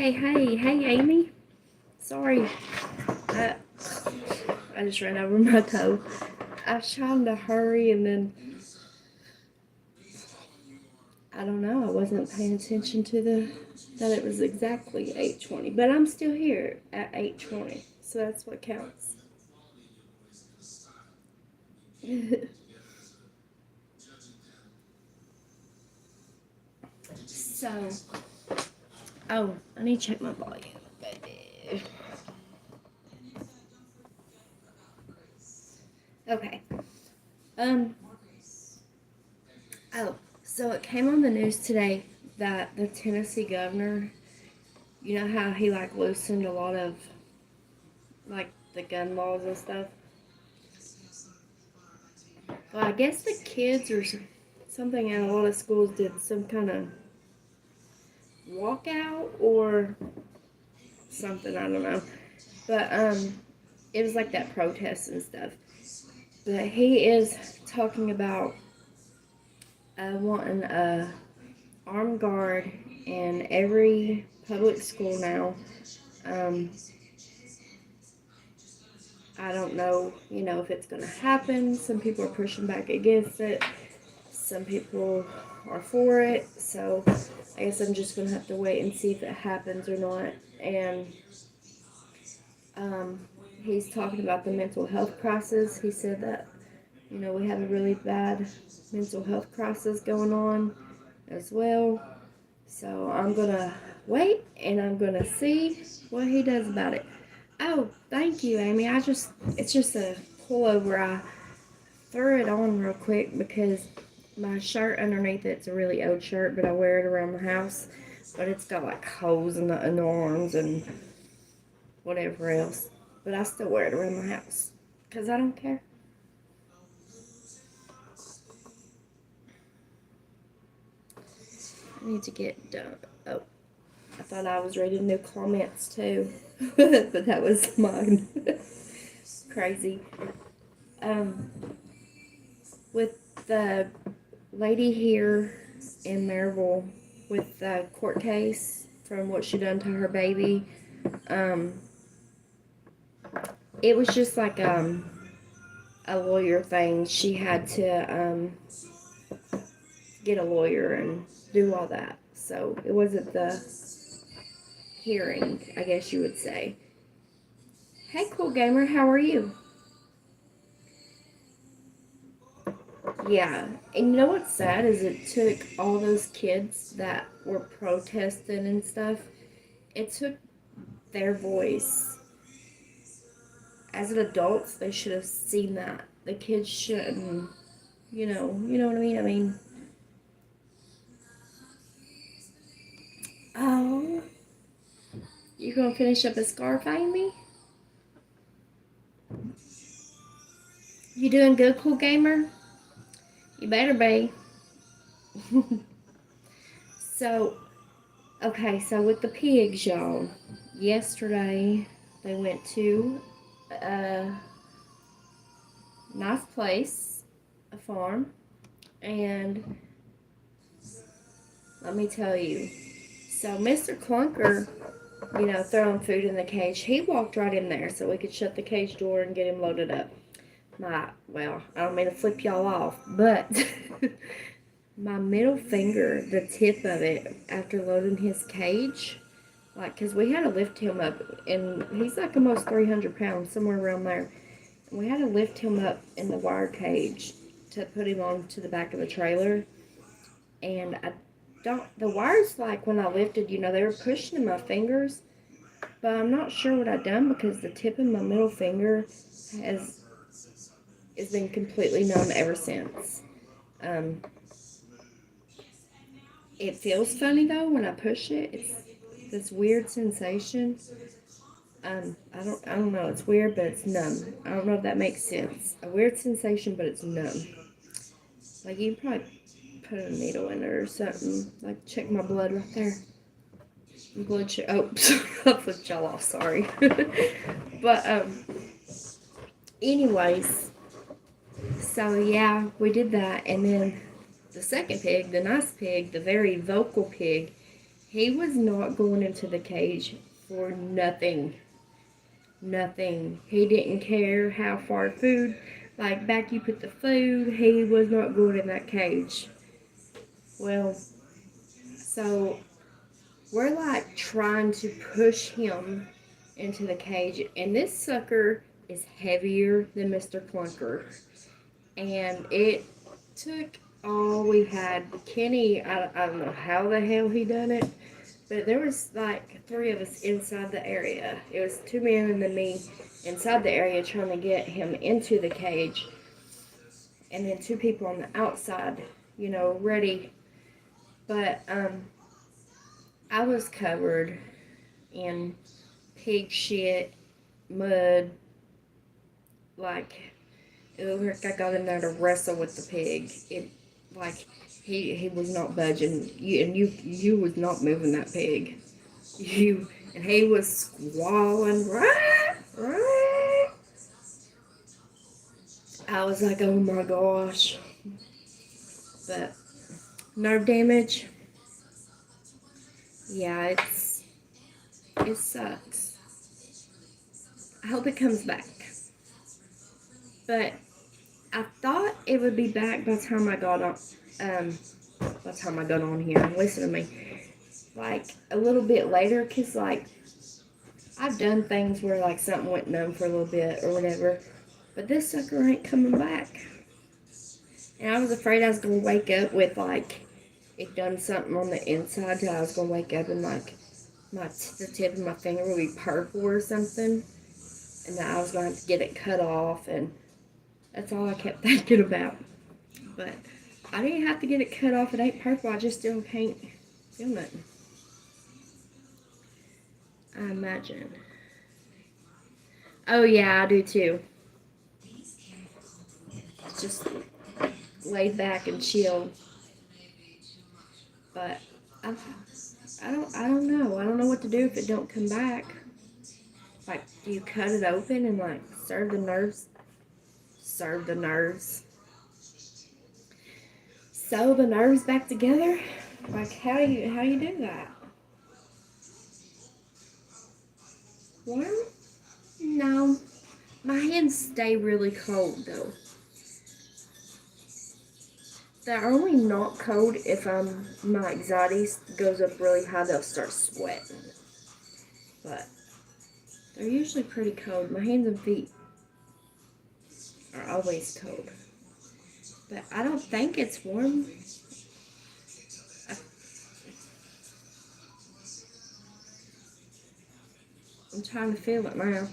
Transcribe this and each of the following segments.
Hey, Amy. Sorry, I, I just ran over my toe. I was trying to hurry and then, I don't know, I wasn't paying attention to that it was exactly 8:20. But I'm still here at 8:20, so that's what counts. So, oh, I need to check my volume. Okay. Um, oh, so it came on the news today that the Tennessee governor, you know how he like loosened a lot of like the gun laws and stuff. Well, I guess the kids or something at a lot of schools did some kind of walkout or something. I don't know, but it was like that protest and stuff. But he is talking about wanting a armed guard in every public school now. Um, I don't know, if it's going to happen. Some people are pushing back against it. Some people are for it. So I guess I'm just going to have to wait and see if it happens or not. And um, he's talking about the mental health crisis. He said that, we have a really bad mental health crisis going on as well. So I'm going to wait and I'm going to see what he does about it. Oh, thank you, Amy. It's just a pullover. I threw it on real quick because my shirt underneath it's a really old shirt, but I wear it around the house. But it's got like holes in the arms and whatever else. But I still wear it around the house because I don't care. I need to get done. Oh, I thought I was reading new comments too, but that was mine. Crazy. Um, with the lady here in Maryville with the court case from what she done to her baby, um, it was just like a lawyer thing. She had to get a lawyer and do all that. So it wasn't the hearing, I guess you would say. Hey, cool gamer, how are you? Yeah, and you know what's sad is it took all those kids that were protesting and stuff, it took their voice. As an adults, they should have seen that. The kids shouldn't, you know what I mean? Oh, you gonna finish up a scarf, Amy? You doing good, cool gamer? You better be. So, okay, so with the pigs, y'all, yesterday they went to a nice place, a farm, and let me tell you. So, Mr. Clunker, throwing food in the cage, he walked right in there so we could shut the cage door and get him loaded up. I don't mean to flip y'all off, but my middle finger, the tip of it, after loading his cage, like, because we had to lift him up, and he's like almost 300 pounds, somewhere around there. And we had to lift him up in the wire cage to put him onto the back of the trailer. And the wires, like, when I lifted, they were pushing in my fingers, but I'm not sure what I done because the tip of my middle finger has been completely numb ever since. Um, it feels funny though when I push it. It's this weird sensation. I don't know. It's weird, but it's numb. I don't know if that makes sense. A weird sensation, but it's numb. Like you can probably put a needle in there or something. Like check my blood right there. Blood sugar. Oh, I flipped y'all off. Sorry. But anyways, so yeah, we did that, and then the second pig, the nice pig, the very vocal pig, He was not going into the cage for nothing. Nothing. He didn't care how far food, like back you put the food, he was not going in that cage. Well, so we're like trying to push him into the cage, and this sucker is heavier than Mr. Clunker. And it took all we had. Kenny, I don't know how the hell he done it, but there was like 3 of us inside the area. It was 2 men and then me inside the area trying to get him into the cage, and then 2 people on the outside, ready. But I was covered in pig shit, mud, like it looked like I got in there to wrestle with the pig. It like he was not budging. You was not moving that pig. And he was squalling. Rah, rah. I was like, oh my gosh. But nerve damage. Yeah, it sucks. I hope it comes back. But I thought it would be back by the time I got on. By the time I got on here, listen to me. Like a little bit later, cause like I've done things where like something went numb for a little bit or whatever, but this sucker ain't coming back. And I was afraid I was gonna wake up with like it done something on the inside. Till I was gonna wake up and like the tip of my finger would be purple or something, and that I was gonna have to get it cut off, and that's all I kept thinking about. But I didn't have to get it cut off. It ain't purple. I just still can't feel nothing. I imagine. Oh yeah, I do too. Just laid back and chill. But I don't know. I don't know what to do if it don't come back. Like, do you cut it open and like serve the nerves? Serve the nerves. Sew the nerves back together? Like, how do you do that? Warm? No. My hands stay really cold though. They're only not cold if my anxiety goes up really high. They'll start sweating. But they're usually pretty cold. My hands and feet are always cold. But I don't think it's warm. I'm trying to feel it now.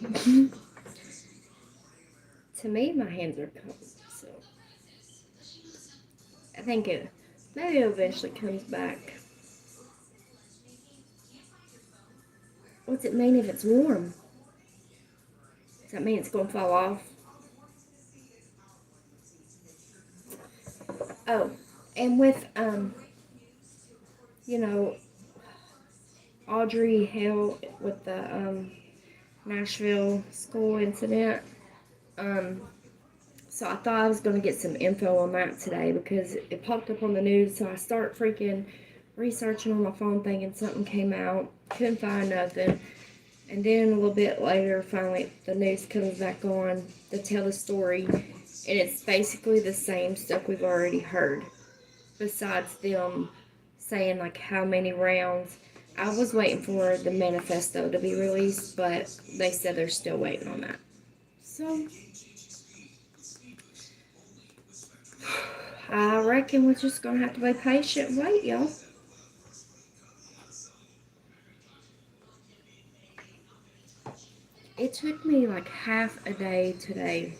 To me, my hands are cold. So I think maybe it eventually comes back. What's it mean if it's warm? Does that mean it's going to fall off? Oh, and with, Audrey Hale with the Nashville school incident, so I thought I was going to get some info on that today because it popped up on the news, so I start freaking researching on my phone thinking something came out, couldn't find nothing, and then a little bit later, finally, the news comes back on to tell the story, and it's basically the same stuff we've already heard, besides them saying, like, how many rounds. I was waiting for the manifesto to be released, but they said they're still waiting on that. So, I reckon we're just going to have to be patient and wait, y'all. It took me like half a day today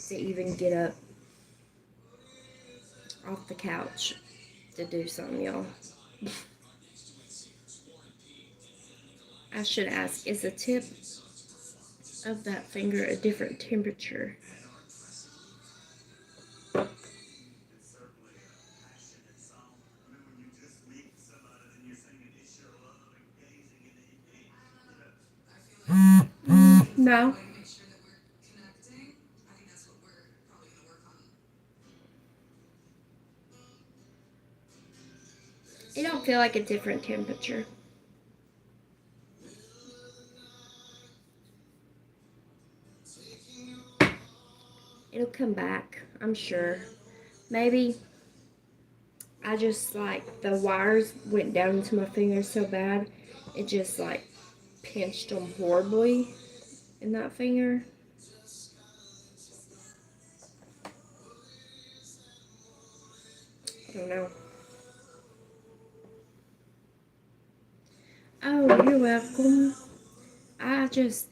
to even get up off the couch to do something, y'all. I should ask, is the tip of that finger a different temperature? No. It don't feel like a different temperature. It'll come back, I'm sure. Maybe I just like the wires went down into my fingers so bad, it just like pinched them horribly in that finger. I don't know. Oh, you're welcome. I just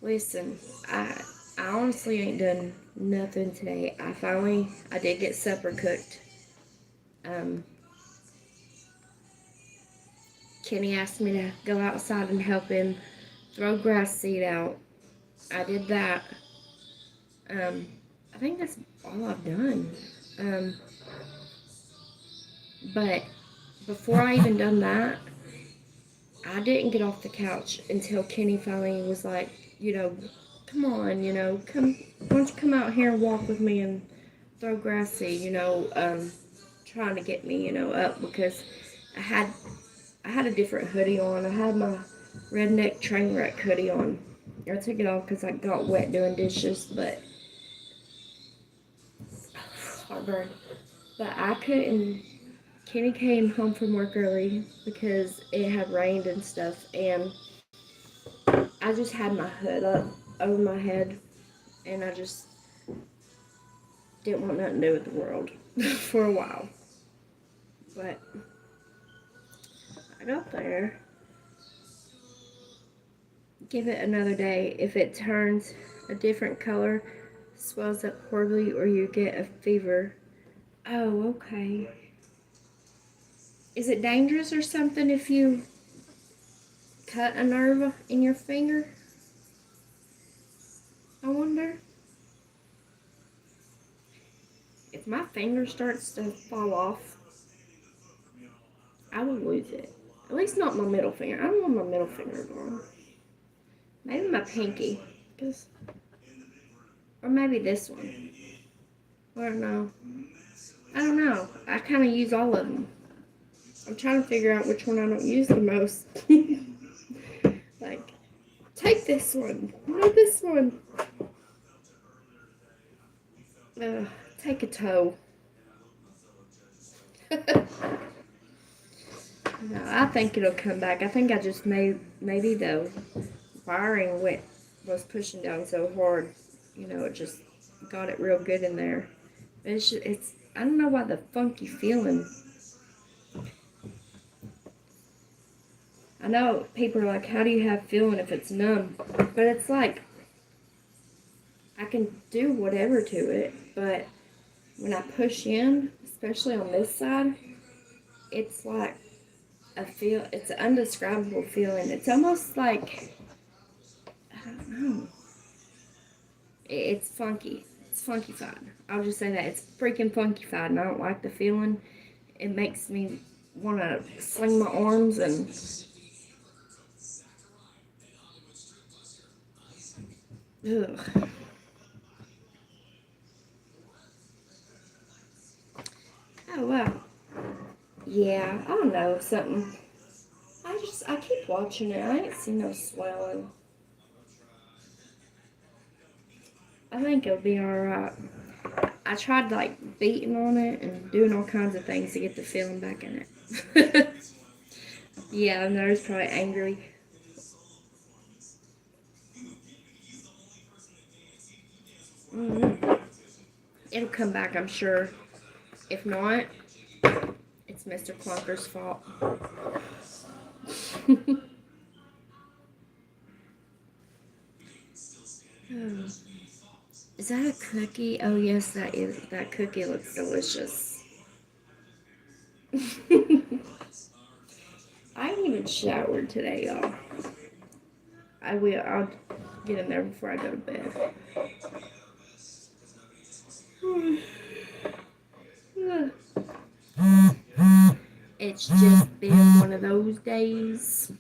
listen. I honestly ain't done nothing today. I did get supper cooked. Um, Kenny asked me to go outside and help him throw grass seed out. I did that. Um, I think that's all I've done. Um, but before I even done that, I didn't get off the couch until Kenny finally was like, come on, come, why don't you come out here and walk with me and throw grass seed, trying to get me, up because I had I had a different hoodie on. I had my redneck train wreck hoodie on. I took it off because I got wet doing dishes, but heartburn. But I couldn't. Kenny came home from work early because it had rained and stuff, and I just had my hood up over my head, and I just didn't want nothing to do with the world for a while. But I got there. Give it another day. If it turns a different color, swells up horribly, or you get a fever. Oh, okay. Is it dangerous or something if you cut a nerve in your finger? I wonder. If my finger starts to fall off, I would lose it. At least not my middle finger. I don't want my middle finger gone. Maybe my pinky. Or maybe this one. I don't know. I don't know. I kind of use all of them. I'm trying to figure out which one I don't use the most. Like, take this one. No, this one. Take a toe. No, I think it'll come back. I think I just maybe the wiring was pushing down so hard, it just got it real good in there. It's I don't know why the funky feeling. I know people are like, how do you have feeling if it's numb? But it's like I can do whatever to it, but when I push in, especially on this side, it's like it's an undescribable feeling. It's almost like, I don't know. It's funky. It's funky-fied. I'll just say that. It's freaking funky-fied, and I don't like the feeling. It makes me want to sling my arms and... Ugh. Oh, wow. Yeah, I don't know, something. I keep watching it. I ain't seen no swelling. I think it'll be alright. I tried, like, beating on it and doing all kinds of things to get the feeling back in it. Yeah, I know it's probably angry. Mm-hmm. It'll come back, I'm sure. If not, it's Mr. Clunker's fault. Oh. Is that a cookie? Oh yes, that is. That cookie looks delicious. I ain't even showered today, y'all. I will. I'll get in there before I go to bed. It's just been one of those days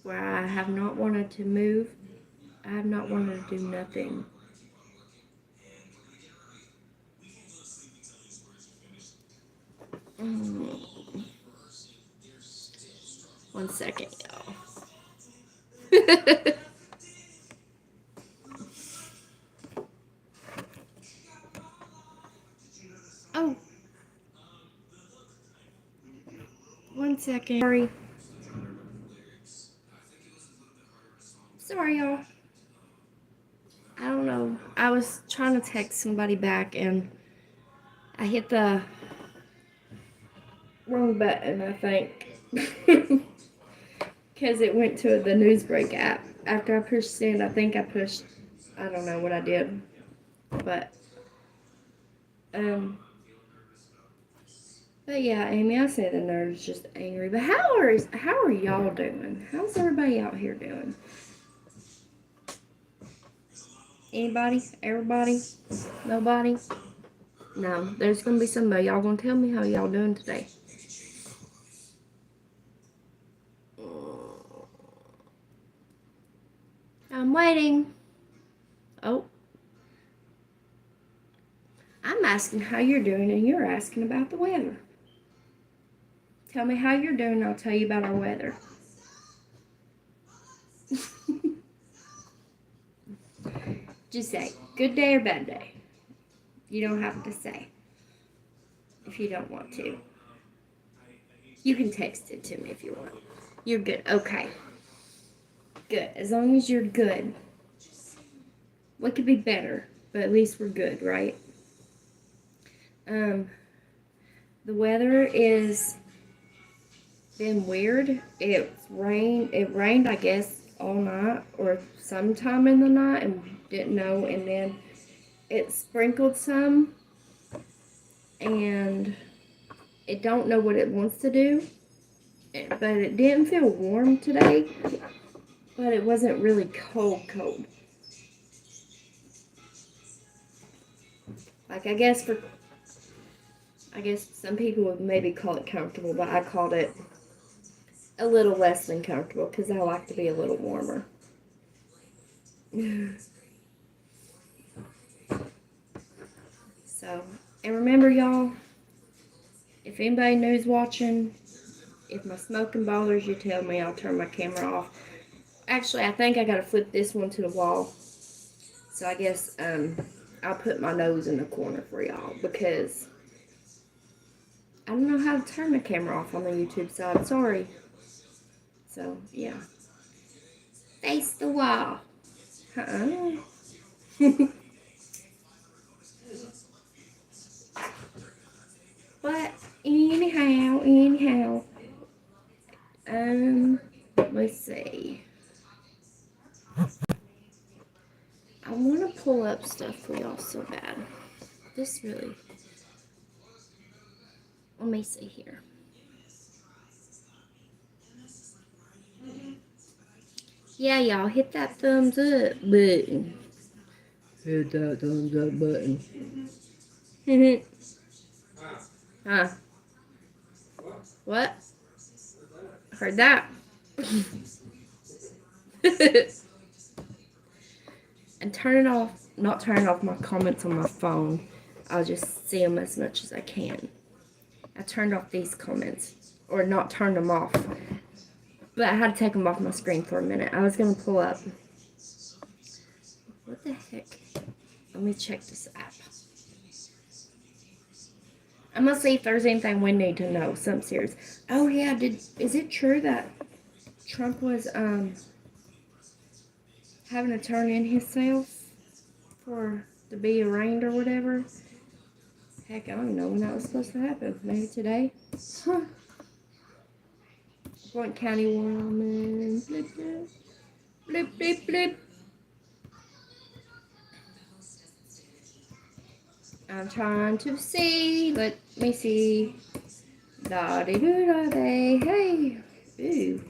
where I have not wanted to move. I have not wanted to do nothing. Mm. One second, y'all. second. Sorry, y'all. I don't know. I was trying to text somebody back and I hit the wrong button, I think. Because it went to the Newsbreak app. After I pushed send, I think I pushed, I don't know what I did. But, but yeah, Amy, I say the nerd's just angry. But how are y'all doing? How's everybody out here doing? Anybody? Everybody? Nobody? No, there's gonna be somebody. Y'all gonna tell me how y'all doing today. I'm waiting. Oh. I'm asking how you're doing and you're asking about the weather. Tell me how you're doing and I'll tell you about our weather. Just say, good day or bad day. You don't have to say if you don't want to. You can text it to me if you want. You're good. Okay. Good. As long as you're good. What could be better? But at least we're good, right? The weather is been weird. It rained, I guess, all night or sometime in the night and didn't know. And then it sprinkled some and it don't know what it wants to do. But it didn't feel warm today. But it wasn't really cold. Like, I guess some people would maybe call it comfortable, but I called it a little less than comfortable because I like to be a little warmer. So, and remember, y'all, if anybody knows watching, if my smoking bothers you, tell me. I'll turn my camera off. Actually, I think I gotta flip this one to the wall. So I guess I'll put my nose in the corner for y'all because I don't know how to turn the camera off on the YouTube side. Sorry. So, yeah. Face the wall. But anyhow, let's see. I want to pull up stuff for y'all so bad. This really. Let me see here. Yeah, y'all, hit that thumbs up button. Hit that thumbs up button. Huh? What? Heard that. And not turn off my comments on my phone. I'll just see them as much as I can. I turned off these comments. Or not turned them off. But I had to take them off my screen for a minute. I was going to pull up. What the heck? Let me check this app. I'm going to see if there's anything we need to know. Something serious. Oh, yeah. Is it true that Trump was having to turn in himself to be arraigned or whatever? Heck, I don't know when that was supposed to happen. Maybe today? Huh. Blunt County woman. Blip, blip. Blip, blip, blip. I'm trying to see. Let me see. Da-dee-doo-da-day. Hey. Ooh.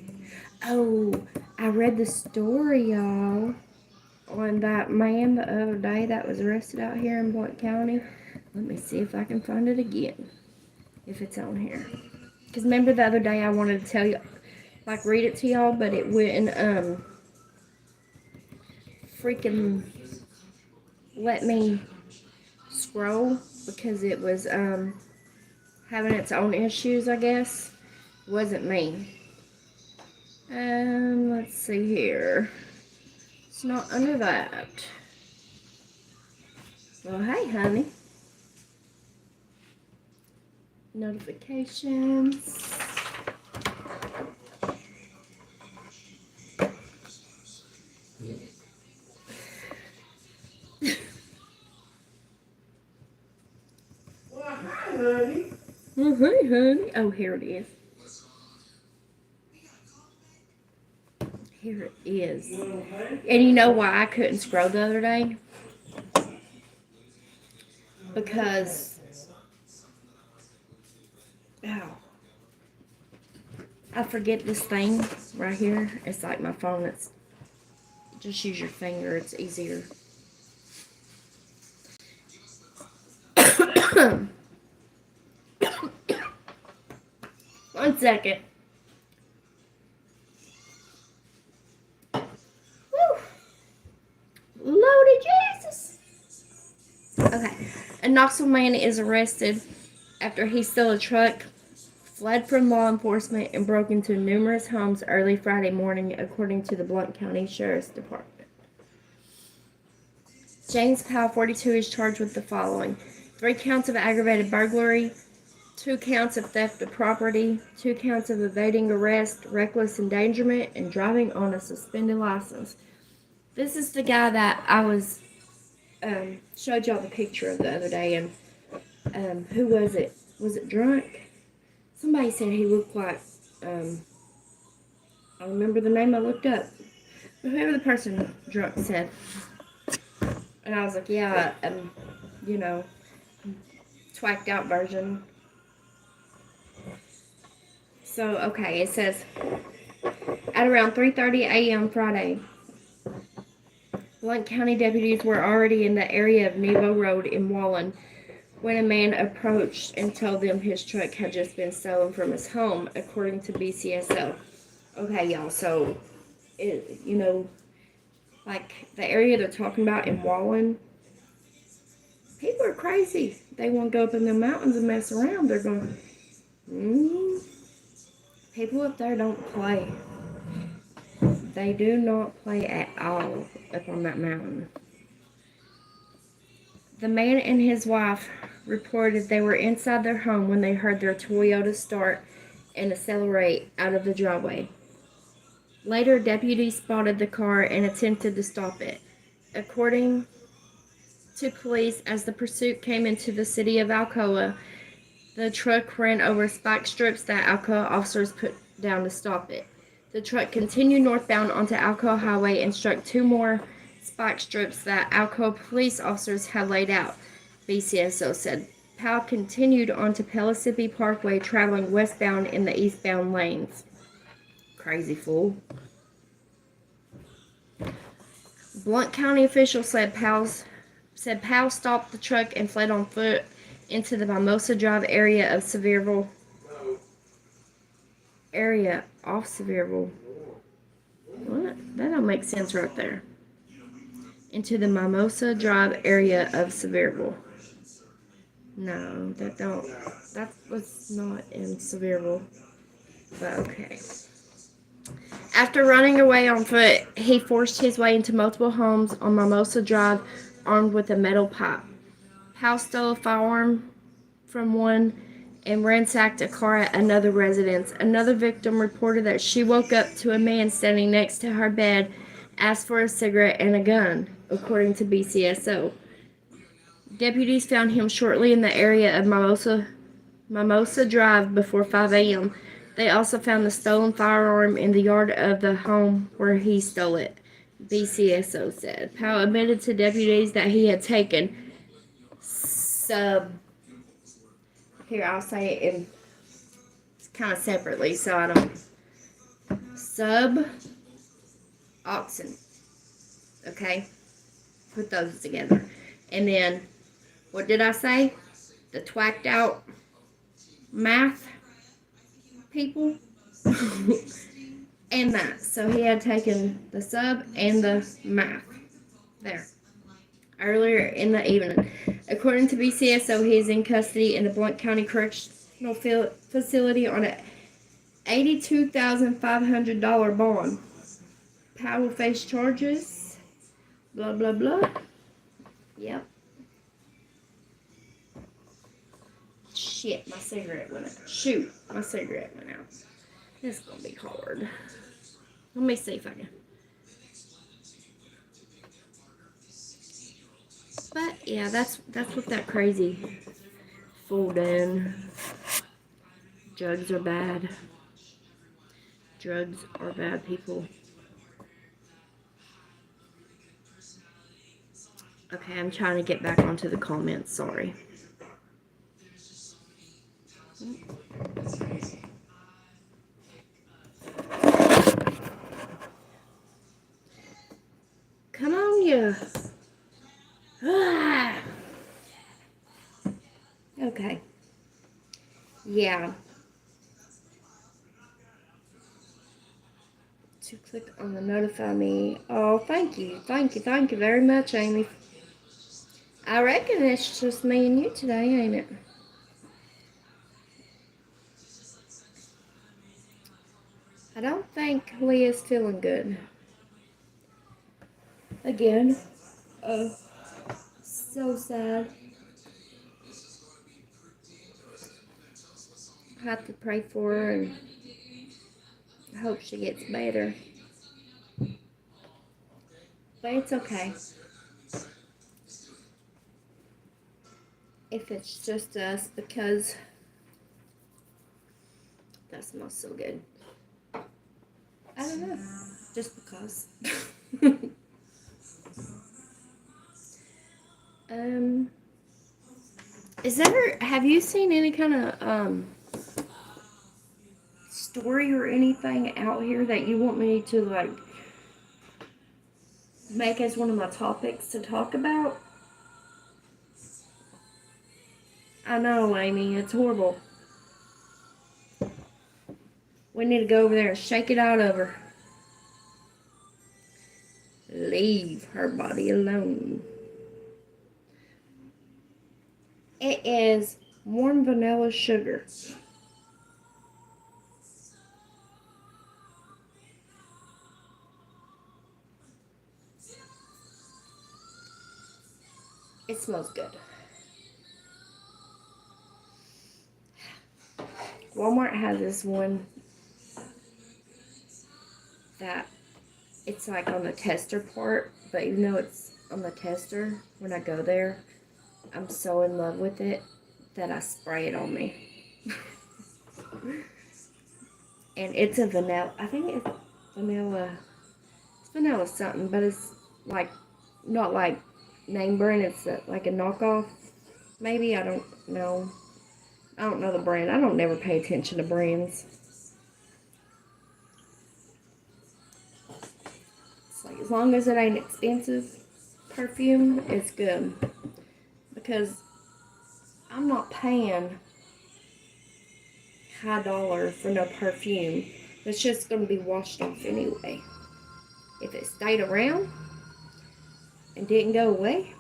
Oh, I read the story, y'all, on that man the other day that was arrested out here in Blunt County. Let me see if I can find it again. If it's on here. Because remember the other day I wanted to tell you, like read it to y'all, but it wouldn't, freaking let me scroll because it was, having its own issues, I guess. Wasn't me. Let's see here. It's not under that. Well, hey, honey. Notifications. Hey, honey. Oh, here it is. Here it is. And you know why I couldn't scroll the other day? Because, oh, I forget this thing right here. It's like my phone. It's just use your finger. It's easier. One second. Woo. Loaded Jesus. Okay. A Knoxville man is arrested after he stole a truck, fled from law enforcement, and broke into numerous homes early Friday morning, according to the Blount County Sheriff's Department. James Powell, 42, is charged with the following: 3 counts of aggravated burglary, 2 counts of theft of property, 2 counts of evading arrest, reckless endangerment, and driving on a suspended license. This is the guy that I was showed y'all the picture of the other day, and who was it? Was it Drunk? Somebody said he looked like I remember the name I looked up. Whoever the person Drunk said, and I was like, yeah, you know, twacked out version. So okay, it says at around 3:30 a.m. Friday, Blount County deputies were already in the area of Nebo Road in Wallen when a man approached and told them his truck had just been stolen from his home, according to BCSO. Okay, y'all, so, you know, like the area they're talking about in Wallen, people are crazy. They want to go up in the mountains and mess around. They're going, people up there don't play. They do not play at all up on that mountain. The man and his wife reported they were inside their home when they heard their Toyota start and accelerate out of the driveway. Later, deputies spotted the car and attempted to stop it. According to police, as the pursuit came into the city of Alcoa, the truck ran over spike strips that Alcoa officers put down to stop it. The truck continued northbound onto Alcoa Highway and struck 2 more spike strips that Alcoa police officers had laid out, BCSO said. Powell continued onto Pellissippi Parkway, traveling westbound in the eastbound lanes. Crazy fool. Blount County officials said Powell stopped the truck and fled on foot into the Mimosa Drive area of Sevierville. What? That don't make sense right there. Into the Mimosa Drive area of Sevierville. No, that was not in Sevierville. But okay. After running away on foot, he forced his way into multiple homes on Mimosa Drive armed with a metal pipe. Powell stole a firearm from one and ransacked a car at another residence. Another victim reported that she woke up to a man standing next to her bed, asked for a cigarette and a gun, according to BCSO. Deputies found him shortly in the area of Mimosa Drive before 5 a.m. They also found the stolen firearm in the yard of the home where he stole it, BCSO said. Powell admitted to deputies that he had taken here, I'll say it in kind of separately so I don't. Oxen. Okay? Put those together. And then, what did I say? The twacked out math people. And that. So he had taken the sub and the math. There. Earlier in the evening. According to BCSO, he is in custody in the Blount County Correctional Facility on an $82,500 bond. Powell will face charges. Blah, blah, blah. Yep. Shit, my cigarette went out. Shoot, my cigarette went out. This is going to be hard. Let me see if I can. But yeah, that's what that crazy fool done. Drugs are bad. Drugs are bad, people. Okay, I'm trying to get back onto the comments. Sorry. Come on, you. Ah. Okay. Yeah. To click on the notify me. Oh, thank you. Thank you. Thank you very much, Amy. I reckon it's just me and you today, ain't it? I don't think Leah's feeling good. Again. Oh, so sad. I have to pray for her and hope she gets better. But it's okay. If it's just us, because that smells so good. I don't know. Just because. Have you seen any kind of story or anything out here that you want me to like make as one of my topics to talk about? I know, Amy, it's horrible. We need to go over there and shake it out of her. Leave her body alone. It is warm vanilla sugar. It smells good. Walmart has this one that it's like on the tester part, but even though it's on the tester, when I go there, I'm so in love with it that I spray it on me. And it's a vanilla, I think it's vanilla something, but it's like, not like name brand, it's like a knockoff, maybe, I don't know. I don't know the brand. I don't never pay attention to brands. It's like, as long as it ain't expensive perfume, it's good. Because I'm not paying high dollar for no perfume. It's just going to be washed off anyway. If it stayed around and didn't go away,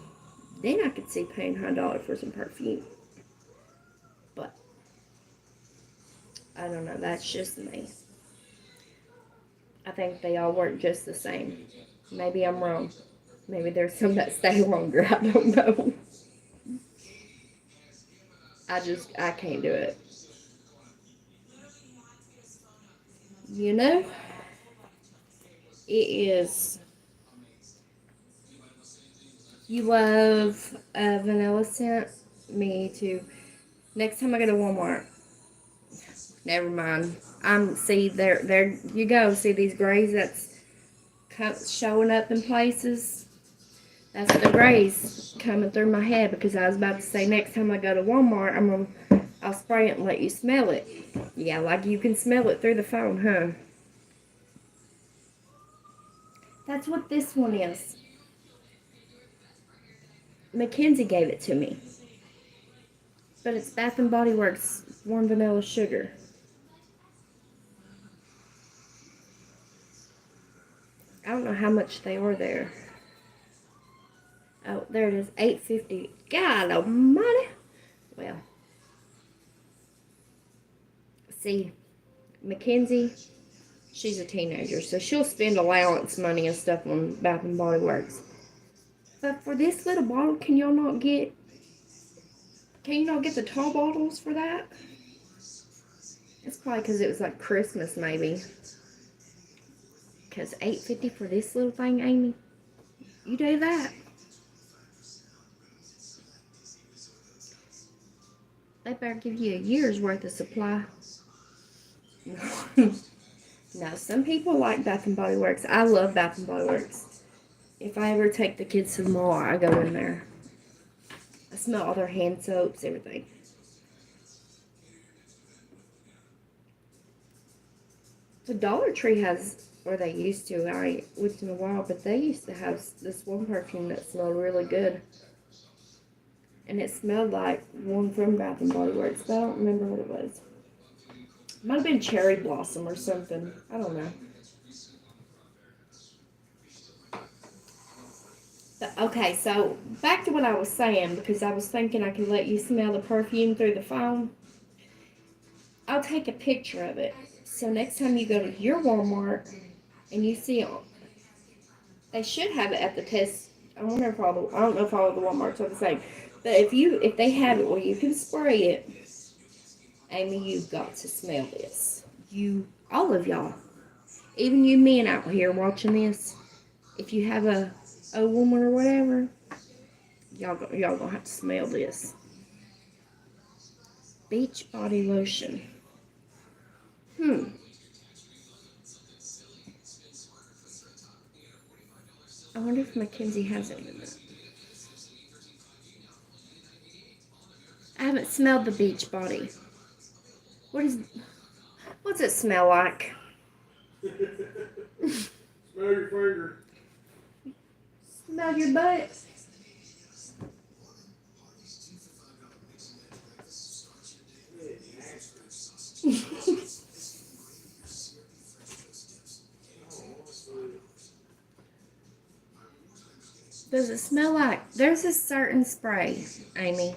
then I could see paying high dollar for some perfume. But I don't know. That's just me. I think they all work just the same. Maybe I'm wrong. Maybe there's some that stay longer. I don't know. I can't do it. You know, it is. You love vanilla scent? Me too. Next time I go to Walmart, never mind. See there you go. See these grays that's showing up in places. That's the grays coming through my head because I was about to say next time I go to Walmart, I'll spray it and let you smell it. Yeah, like you can smell it through the phone, huh? That's what this one is. Mackenzie gave it to me. But it's Bath and Body Works warm vanilla sugar. I don't know how much they are there. Oh, there it is, $8.50. God almighty. Well, see, Mackenzie, she's a teenager, so she'll spend allowance money and stuff on Bath and Body Works. But for this little bottle, can you not get the tall bottles for that? It's probably because it was like Christmas, maybe. Because $8.50 for this little thing, Amy? You do that. They better give you a year's worth of supply. No, some people like Bath and Body Works. I love Bath and Body Works. If I ever take the kids to the mall, I go in there. I smell all their hand soaps, everything. The Dollar Tree has, or they used to, I ain't looked in a while, but they used to have this one perfume that smelled really good. And it smelled like one from Bath and Body Works, but I don't remember what it was. It might have been Cherry Blossom or something. I don't know. But, okay, so back to what I was saying, because I was thinking I could let you smell the perfume through the phone. I'll take a picture of it. So next time you go to your Walmart and you see it, they should have it at the test. I wonder if I don't know if all of the Walmarts are the same. But if they have it where you can spray it, Amy, you've got to smell this. All of y'all, even you men out here watching this, if you have a woman or whatever, y'all gonna have to smell this. Beach body lotion. I wonder if Mackenzie has it in it. I haven't smelled the beach body. What's it smell like? Smell your finger. Smell your butt. Does it smell like? There's a certain spray, Amy,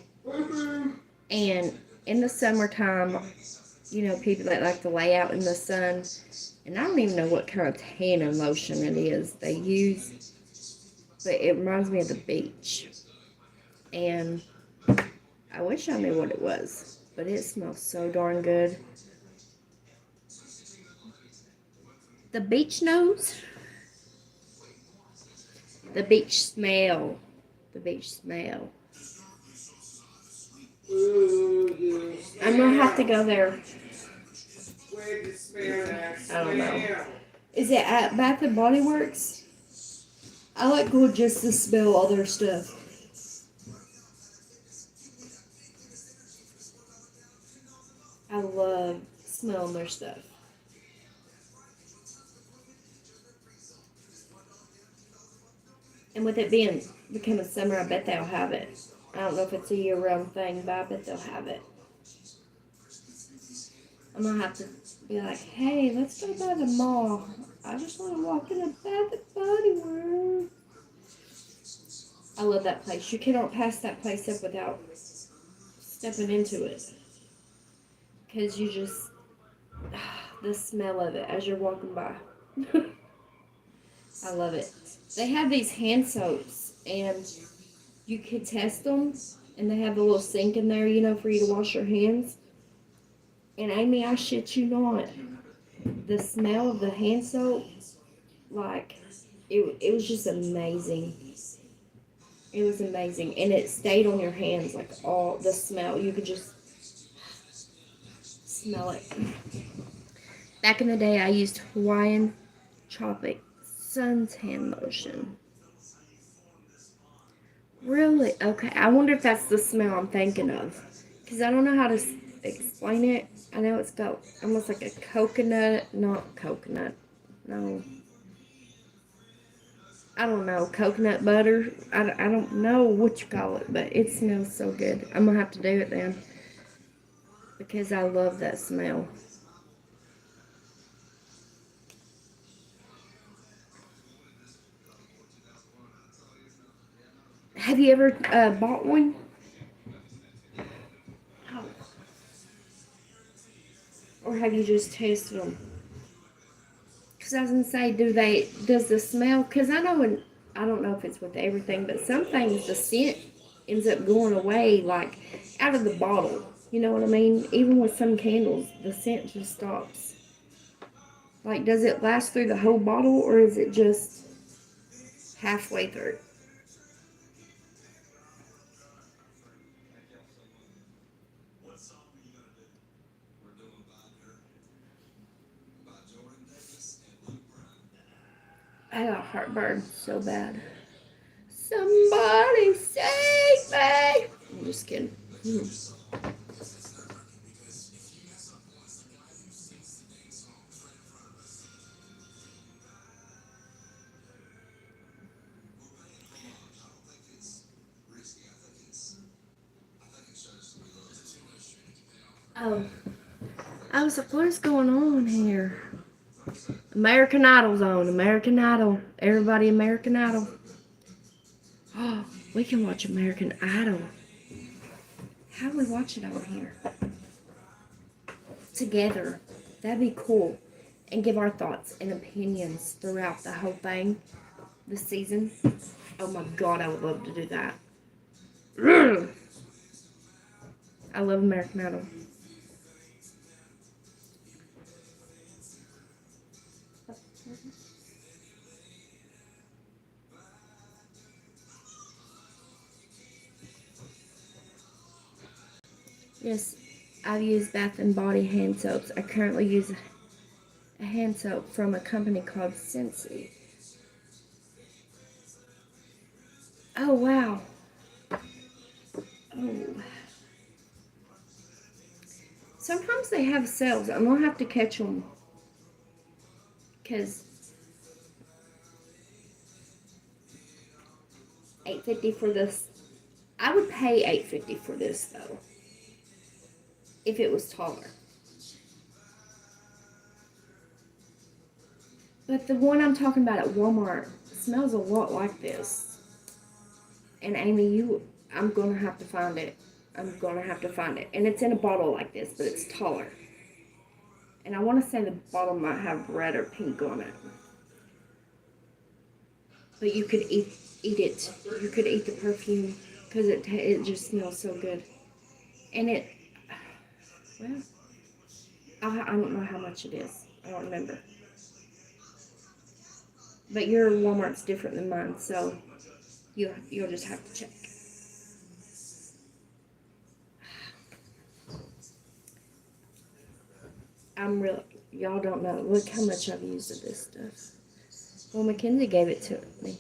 and in the summertime, people that like to lay out in the sun, and I don't even know what kind of tanning lotion it is they use, but it reminds me of the beach, and I wish I knew what it was, but it smells so darn good. The beach nose? The beach smell. The beach smell. I'm gonna have to go there. I don't know. Is it at Bath and Body Works? I like going just to smell all their stuff. I love smelling their stuff. And with it becoming summer, I bet they'll have it. I don't know if it's a year-round thing, but I bet they'll have it. I'm gonna have to be like, hey, let's go by the mall. I just want to walk in a Bath and Body Works. I love that place. You cannot pass that place up without stepping into it. Because you just, the smell of it as you're walking by. I love it. They have these hand soaps, and you can test them, and they have a little sink in there, for you to wash your hands. And Amy, I shit you not, the smell of the hand soap, it was just amazing. It was amazing, and it stayed on your hands, all the smell. You could just smell it. Back in the day, I used Hawaiian Tropic suntan lotion. Really? Okay. I wonder if that's the smell I'm thinking of. Because I don't know how to explain it. I know it's got almost like a coconut. Not coconut. No. I don't know. Coconut butter. I don't know what you call it. But it smells so good. I'm going to have to do it then. Because I love that smell. Have you ever bought one? Oh. Or have you just tasted them? Because I was going to say, does the smell, because I don't know if it's with everything, but some things, the scent ends up going away, out of the bottle. You know what I mean? Even with some candles, the scent just stops. Does it last through the whole bottle, or is it just halfway through? I got heartburn so bad. Somebody save me! I'm just kidding. Oh, I was like, what is going on here? American Idol's on. American Idol. Everybody, American Idol. Oh, we can watch American Idol. How do we watch it on here? Together. That'd be cool. And give our thoughts and opinions throughout the whole thing. The season. Oh my god, I would love to do that. I love American Idol. Yes, I've used Bath and Body hand soaps. I currently use a hand soap from a company called Scentsy. Oh wow. Oh. Sometimes they have sales. I'm gonna have to catch them. Cause $8.50 for this. I would pay $8.50 for this though. If it was taller. But the one I'm talking about at Walmart smells a lot like this. And Amy, I'm gonna have to find it. I'm gonna have to find it. And it's in a bottle like this, but it's taller. And I want to say the bottle might have red or pink on it. But you could eat it. You could eat the perfume because it just smells so good. And it, well, I don't know how much it is. I don't remember. But your Walmart's different than mine, so you'll just have to check. Y'all don't know. Look how much I've used of this stuff. Well, Mackenzie gave it to me.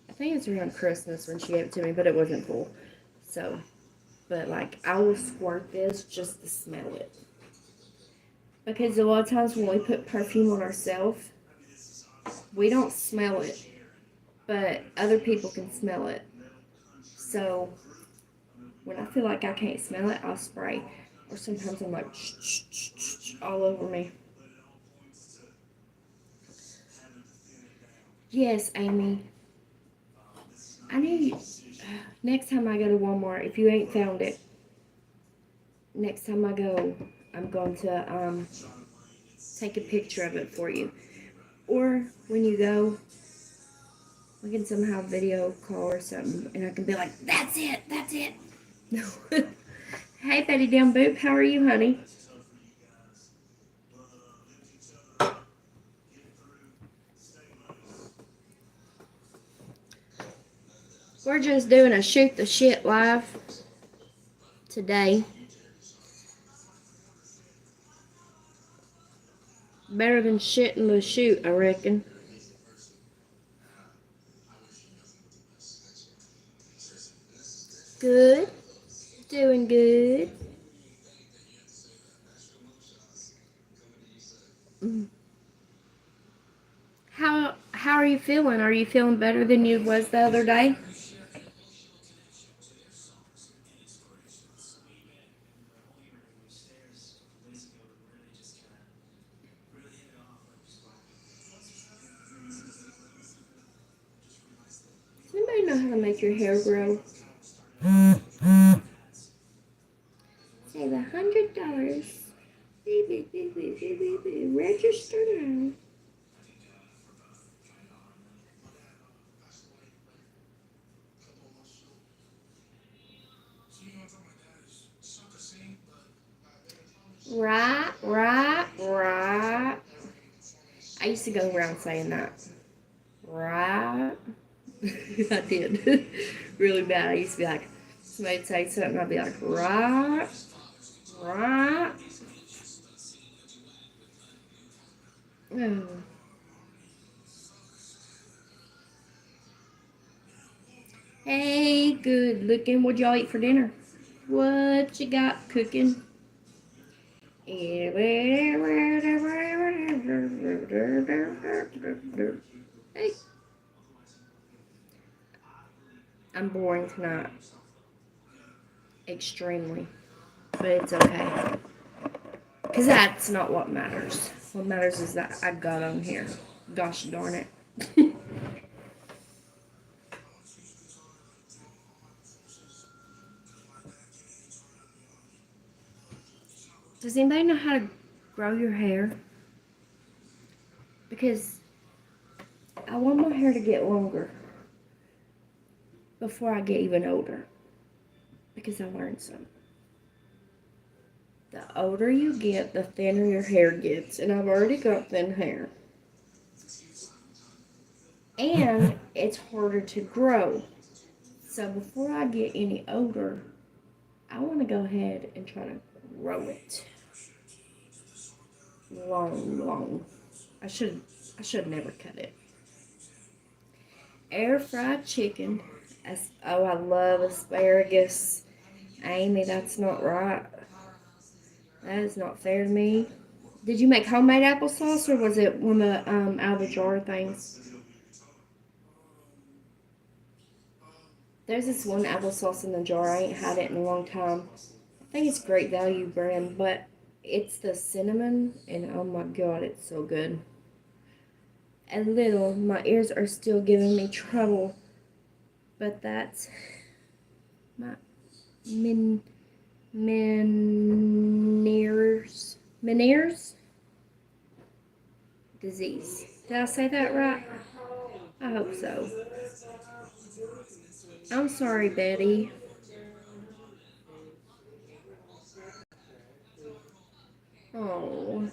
I think it's around Christmas when she gave it to me, but it wasn't full. So, but like, I will squirt this just to smell it. Because a lot of times when we put perfume on ourselves, we don't smell it, but other people can smell it. So, when I feel like I can't smell it, I'll spray. Or sometimes I'm like, all over me. Yes, Amy. I need, next time I go to Walmart, if you ain't found it, next time I go, I'm going to take a picture of it for you. Or when you go, we can somehow video call or something, and I can be like, that's it, that's it. No. Hey, Betty Down Boop, how are you, honey? We're just doing a shoot the shit live today. Better than shitting the shoot, I reckon. Good. Doing good. How are you feeling? Are you feeling better than you was the other day? Does anybody know how to make your hair grow? Save $100. Register now. Right, right, right. I used to go around saying that. Right. I did. Really bad. I used to be like, somebody'd say something, I'd be like, right, right. Oh. Hey, good looking. What'd y'all eat for dinner? What you got cooking? Hey, I'm boring tonight. Extremely. But it's okay. Because that's not what matters. What matters is that I got on here. Gosh darn it. Does anybody know how to grow your hair? Because I want my hair to get longer before I get even older. Because I learned something. The older you get, the thinner your hair gets. And I've already got thin hair. And it's harder to grow. So before I get any older, I want to go ahead and try to grow it. Long. I should never cut it. Air fried chicken. Oh, I love asparagus. Amy, that's not right. That is not fair to me. Did you make homemade applesauce or was it one of the out of the jar things? There's this one applesauce in the jar. I ain't had it in a long time. I think it's Great Value brand, but it's the cinnamon, and oh my god, it's so good. A little, my ears are still giving me trouble, but that's my Meniere's disease. Did I say that right? I hope so. I'm sorry, Betty. Oh.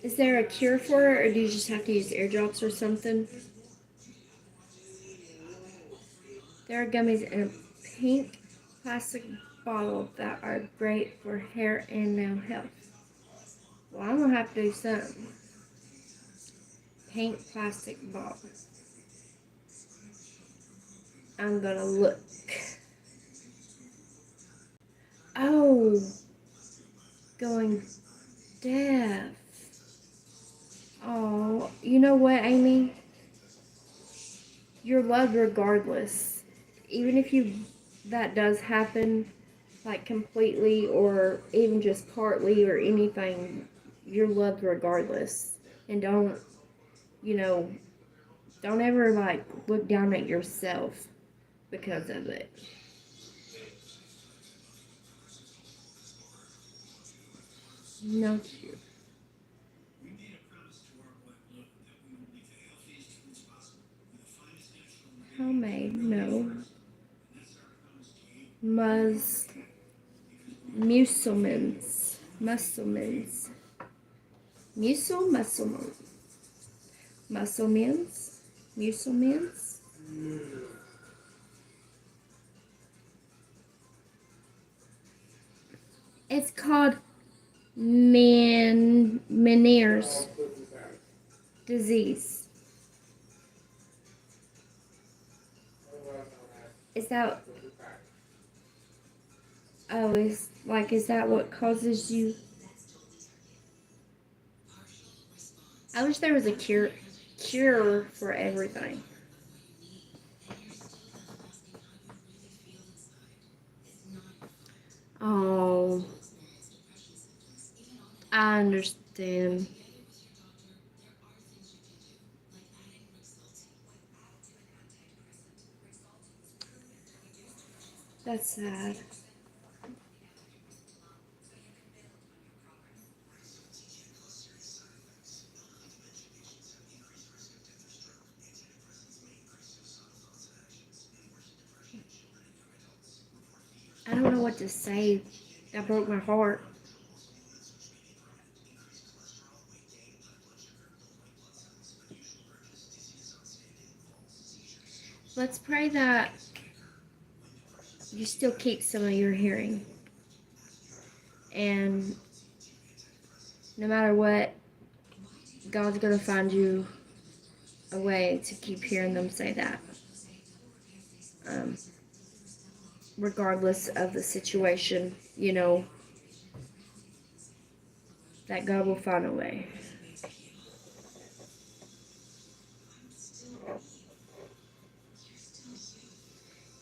Is there a cure for it, or do you just have to use ear drops or something? There are gummies in a pink plastic bottle that are great for hair and nail health. Well, I'm gonna have to do something. Pink plastic bottle. I'm gonna look. Oh, going deaf. Oh, you know what, Amy? You're loved regardless. Even if that does happen, like completely or even just partly or anything, you're loved regardless. And you know, don't ever like look down at yourself because of it. No cute. Homemade, no. Mus Muselmans. Musselmans. Musselmans. Musselmans. Muselmans. It's called Meniere's disease. Is that is that what causes you? I wish there was a cure for everything. Oh, I understand. That's sad. I don't know what to say. That broke my heart. Let's pray that you still keep some of your hearing. And no matter what, God's going to find you a way to keep hearing them say that. Regardless of the situation, that God will find a way.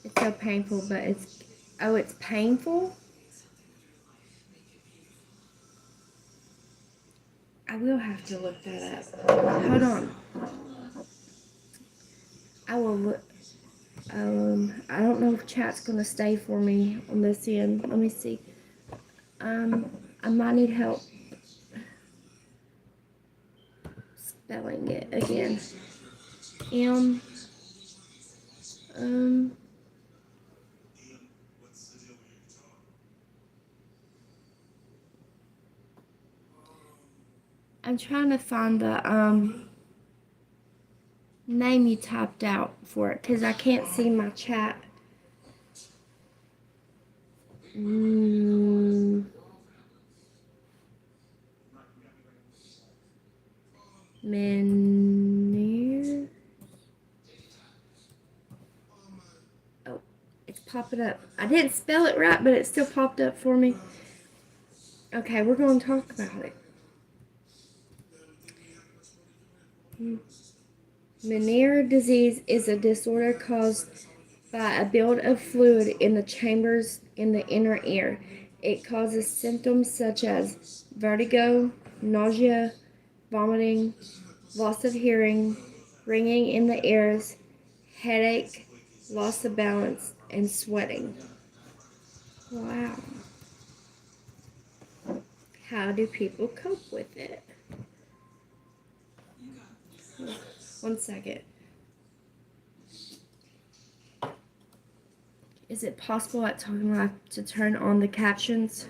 It's so painful, but it's painful? I will have to look that up. Hold on. I will look. I don't know if chat's gonna stay for me on this end. Let me see. I might need help spelling it again. M. I'm trying to find the name you typed out for it because I can't see my chat. Menir. Oh, it's popping up. I didn't spell it right, but it still popped up for me. Okay, we're going to talk about it. Menir disease is a disorder caused by a build of fluid in the chambers in the inner ear. It causes symptoms such as vertigo, nausea, vomiting, loss of hearing, ringing in the ears, headache, loss of balance, and sweating. Wow. How do people cope with it? One second. Is it possible at Talking Live to turn on the captions?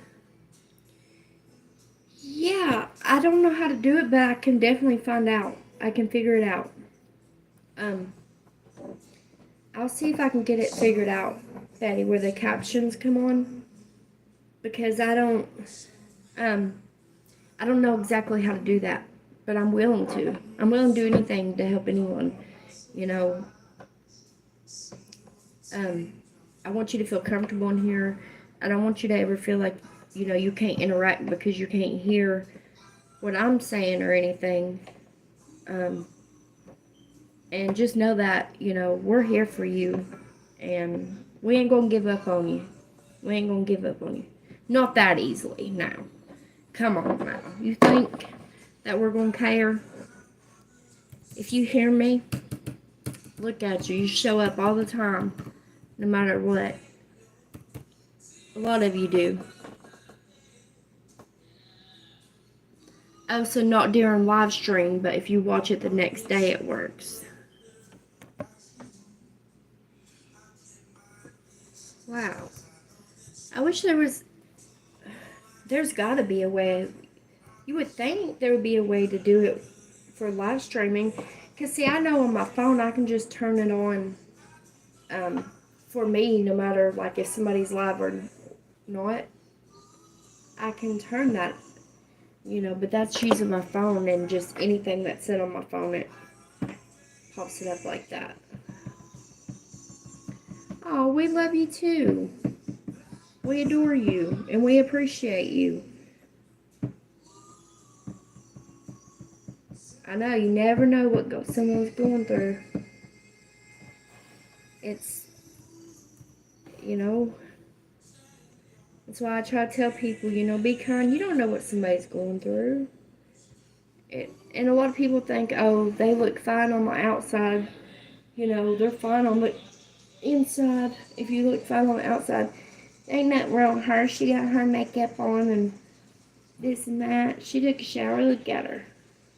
Yeah, I don't know how to do it, but I can definitely find out. I can figure it out. I'll see if I can get it figured out, Betty, where the captions come on. Because I don't know exactly how to do that, but I'm willing to. I'm willing to do anything to help anyone, I want you to feel comfortable in here. I don't want you to ever feel like, you can't interact because you can't hear what I'm saying or anything. And just know that, we're here for you. And we ain't going to give up on you. We ain't going to give up on you. Not that easily, no. Come on now. You think that we're going to care? If you hear me, look at you. You show up all the time, no matter what. A lot of you do. Oh, so not during live stream, but if you watch it the next day, it works. Wow. I wish there's got to be a way. You would think there would be a way to do it for live streaming. Because, see, I know on my phone I can just turn it on for me, no matter, like, if somebody's live or not. I can turn that, but that's using my phone, and just anything that's set on my phone, it pops it up like that. Oh, we love you too. We adore you, and we appreciate you. I know, you never know what someone's going through. It's, that's why I try to tell people, be kind. You don't know what somebody's going through. And a lot of people think, oh, they look fine on the outside. They're fine on the inside. If you look fine on the outside, ain't nothing wrong with her. She got her makeup on and this and that. She took a shower. Look at her.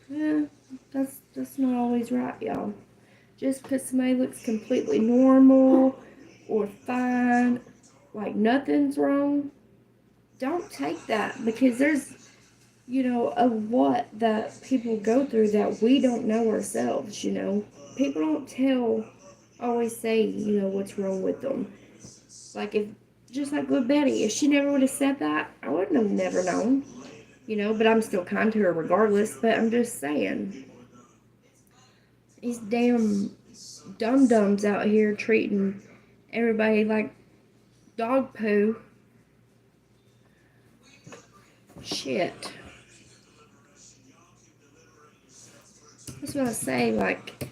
Yeah, that's not always right, y'all. Just because somebody looks completely normal or fine, like nothing's wrong, don't take that, because there's, a lot that people go through that we don't know ourselves, People don't always say, what's wrong with them. Like, just like with Betty, if she never would have said that, I wouldn't have never known, but I'm still kind to her regardless. But I'm just saying, these damn dum-dums out here treating everybody like dog poo. Shit. That's what I say, like,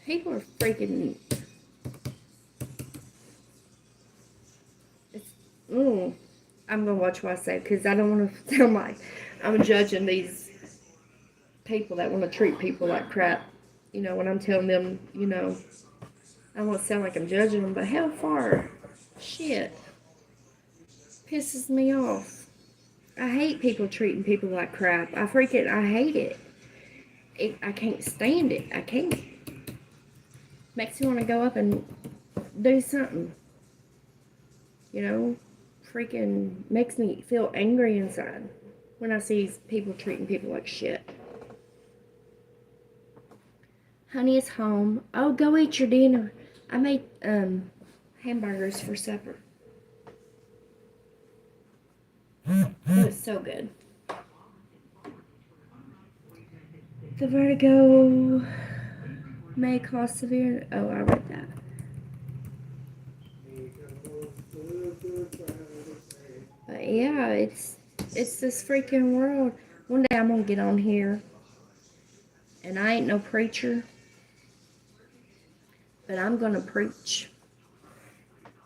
people are freaking... I'm gonna watch what I say, because I don't want to sound like I'm judging these people that want to treat people like crap. You know, when I'm telling them, you know, I don't want to sound like I'm judging them, but how far? Shit. Pisses me off. I hate people treating people like crap. I hate it. I can't stand it. I can't. Makes me want to go up and do something. You know? Freaking makes me feel angry inside when I see people treating people like shit. Honey is home. Oh, go eat your dinner. I made hamburgers for supper. It was so good. The vertigo may cause severe... Oh, I read that. But yeah, it's this freaking world. One day I'm gonna get on here, and I ain't no preacher, but I'm gonna preach.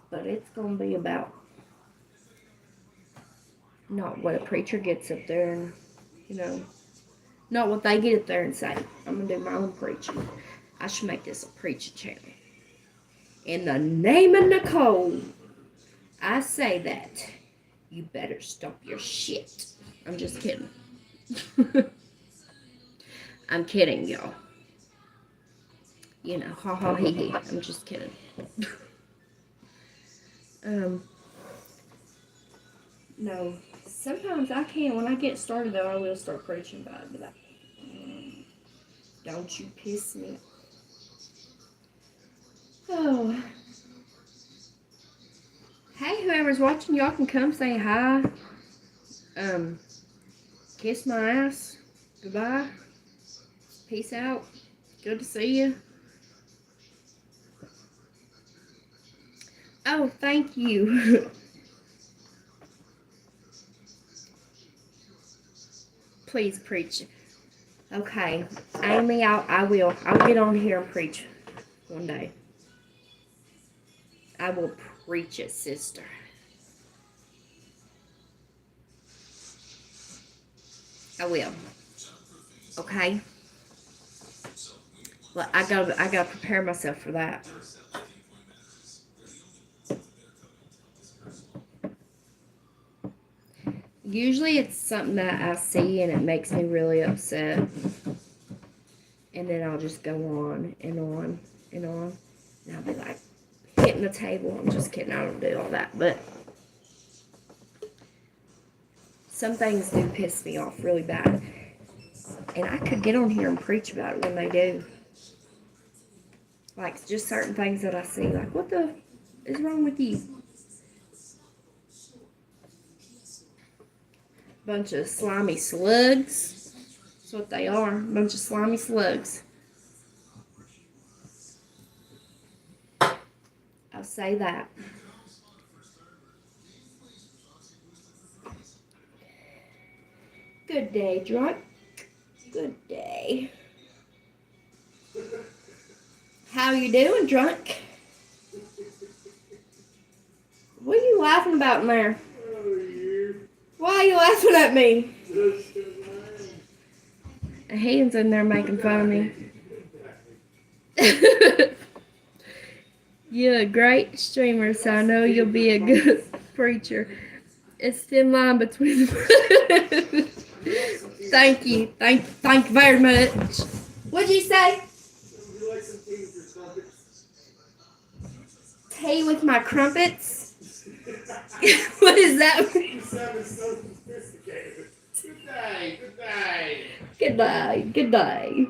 But it's gonna be about not what a preacher gets up there and, you know, not what they get up there and say. I'm gonna do my own preaching. I should make this a preaching channel. In the name of Nicole, I say that you better stop your shit. I'm just kidding. I'm kidding, y'all. You know, ha ha hee hee. I'm just kidding. No. Sometimes I can. When I get started, though, I will start preaching about it. But don't you piss me. Oh. Hey, whoever's watching, y'all can come say hi. Kiss my ass. Goodbye. Peace out. Good to see you. Oh, thank you. Please preach. Okay. Amy, I will. I'll get on here and preach one day. I will preach it, sister. I will. Okay? Well, I gotta prepare myself for that. Usually it's something that I see and it makes me really upset. And then I'll just go on and on and on. And I'll be like hitting the table. I'm just kidding. I don't do all that. But some things do piss me off really bad. And I could get on here and preach about it when they do. Like just certain things that I see. Like, what the is wrong with you? Bunch of slimy slugs. That's what they are. A bunch of slimy slugs. I'll say that. Good day, drunk. Good day. How you doing, drunk? What are you laughing about in there? Why are you laughing at me? Hayden's in there making fun of me. You're a great streamer, so I know you'll be a good preacher. It's thin line between the Thank you. Thank you very much. What'd you say? Tea with my crumpets? What is that? You sounded so sophisticated. Good day, good day. Good day, good day.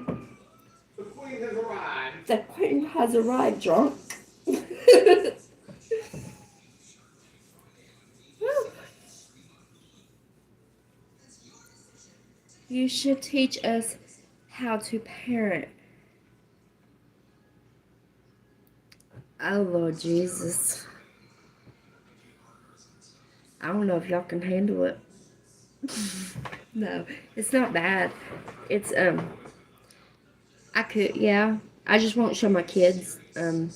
The queen has arrived. The queen has arrived, drunk. You should teach us how to parent. Oh, Lord Jesus. I don't know if y'all can handle it. No, it's not bad. It's, I could, yeah. I just won't show my kids. I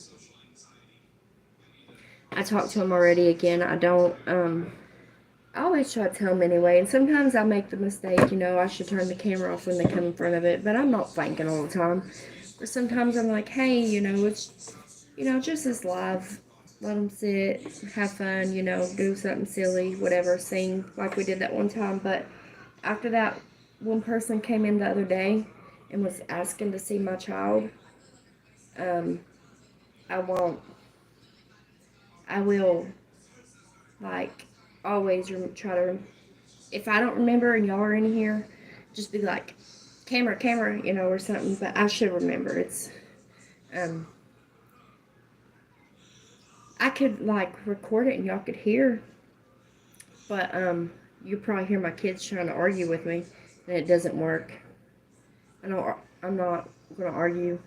talked to them already again. I don't, I always try to tell them anyway. And sometimes I make the mistake, I should turn the camera off when they come in front of it. But I'm not thinking all the time. But sometimes I'm like, hey, it's, just as live. Let them sit, have fun, do something silly, whatever, sing like we did that one time. But after that, one person came in the other day and was asking to see my child. I won't. I will, like, always try to. If I don't remember and y'all are in here, just be like, camera, camera, or something. But I should remember. It's, um, I could like record it and y'all could hear, but you probably hear my kids trying to argue with me, and it doesn't work. I'm not gonna argue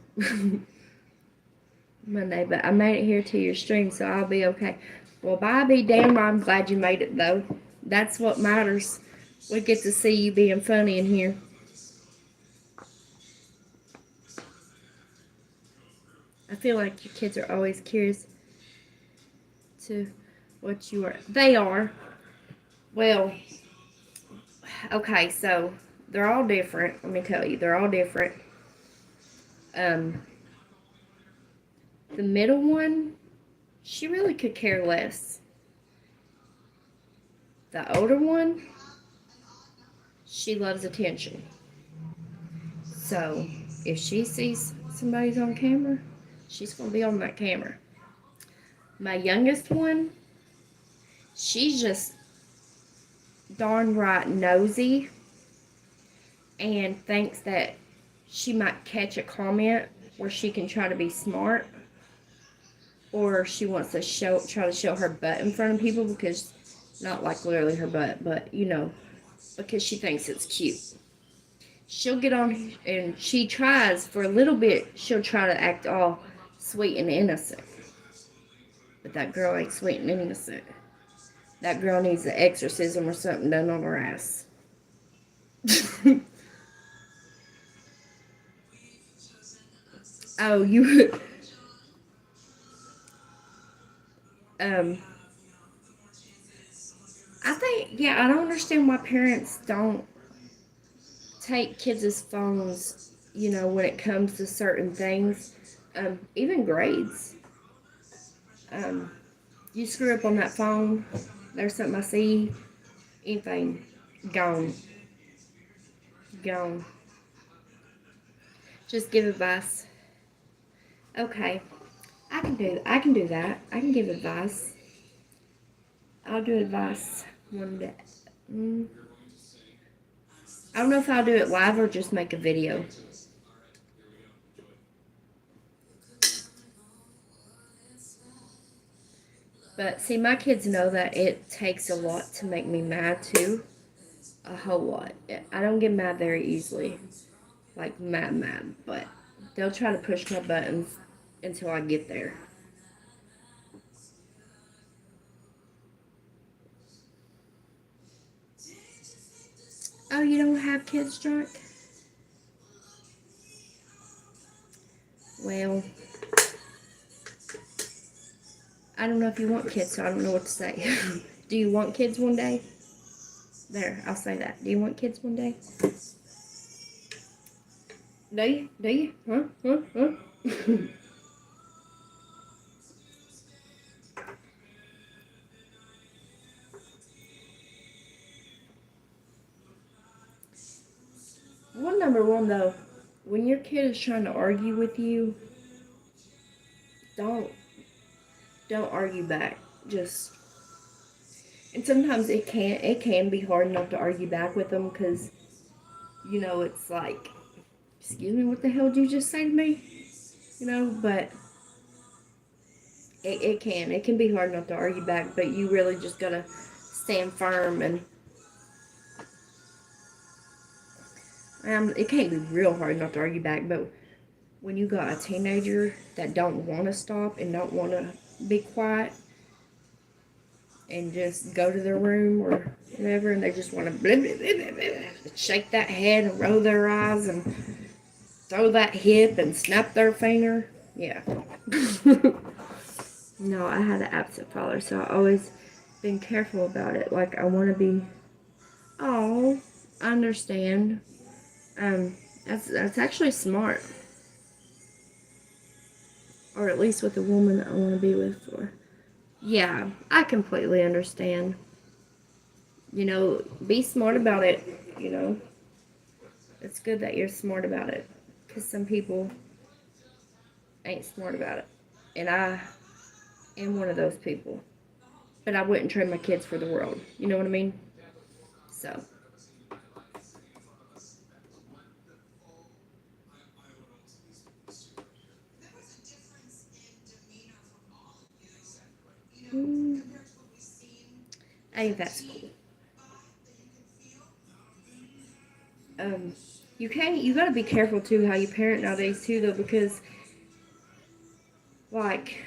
Monday, but I made it here to your stream, so I'll be okay. Well, bye, be damned. I'm glad you made it though. That's what matters. We get to see you being funny in here. I feel like your kids are always curious to what you are. They are. Well, okay, so they're all different. Let me tell you, they're all different. Um, the middle one, she really could care less. The older one, she loves attention. So if she sees somebody's on camera, she's gonna be on that camera. My youngest one, she's just darn right nosy and thinks that she might catch a comment where she can try to be smart, or she wants to try to show her butt in front of people, because not like literally her butt, but because she thinks it's cute. She'll get on and she tries for a little bit. She'll try to act all sweet and innocent, but that girl ain't sweet and innocent. That girl needs an exorcism or something done on her ass. Oh, you. um, I think, yeah, I don't understand why parents don't take kids' phones, when it comes to certain things, even grades. You screw up on that phone, there's something I see, anything, gone. Gone. Just give advice. Okay. I can do that. I can give advice. I'll do advice one day. I don't know if I'll do it live or just make a video. But see, my kids know that it takes a lot to make me mad too. A whole lot. I don't get mad very easily. Like mad. But they'll try to push my buttons until I get there. Oh, you don't have kids drunk? Well, I don't know if you want kids, so I don't know what to say. Do you want kids one day? There, I'll say that. Do you want kids one day? Do you? Do you? Huh? Number one though, when your kid is trying to argue with you, don't argue back. Just, and sometimes it can be hard not to argue back with them, because it's like, excuse me, what the hell did you just say to me? But it can be hard not to argue back, but you really just gotta stand firm. And it can't be real hard not to argue back, but when you got a teenager that don't want to stop and don't want to be quiet and just go to their room or whatever, and they just want to shake that head and roll their eyes and throw that hip and snap their finger. Yeah. No, I had an absent father, so I always been careful about it. Like, I want to be, oh, I understand. Um, that's actually smart, or at least with the woman that I want to be with. For, yeah, I completely understand. Be smart about it. You know, it's good that you're smart about it, because some people ain't smart about it, and I am one of those people. But I wouldn't trade my kids for the world. You know what I mean? So. Mm, I think that's cool. Um, you gotta be careful too how you parent nowadays too though, because like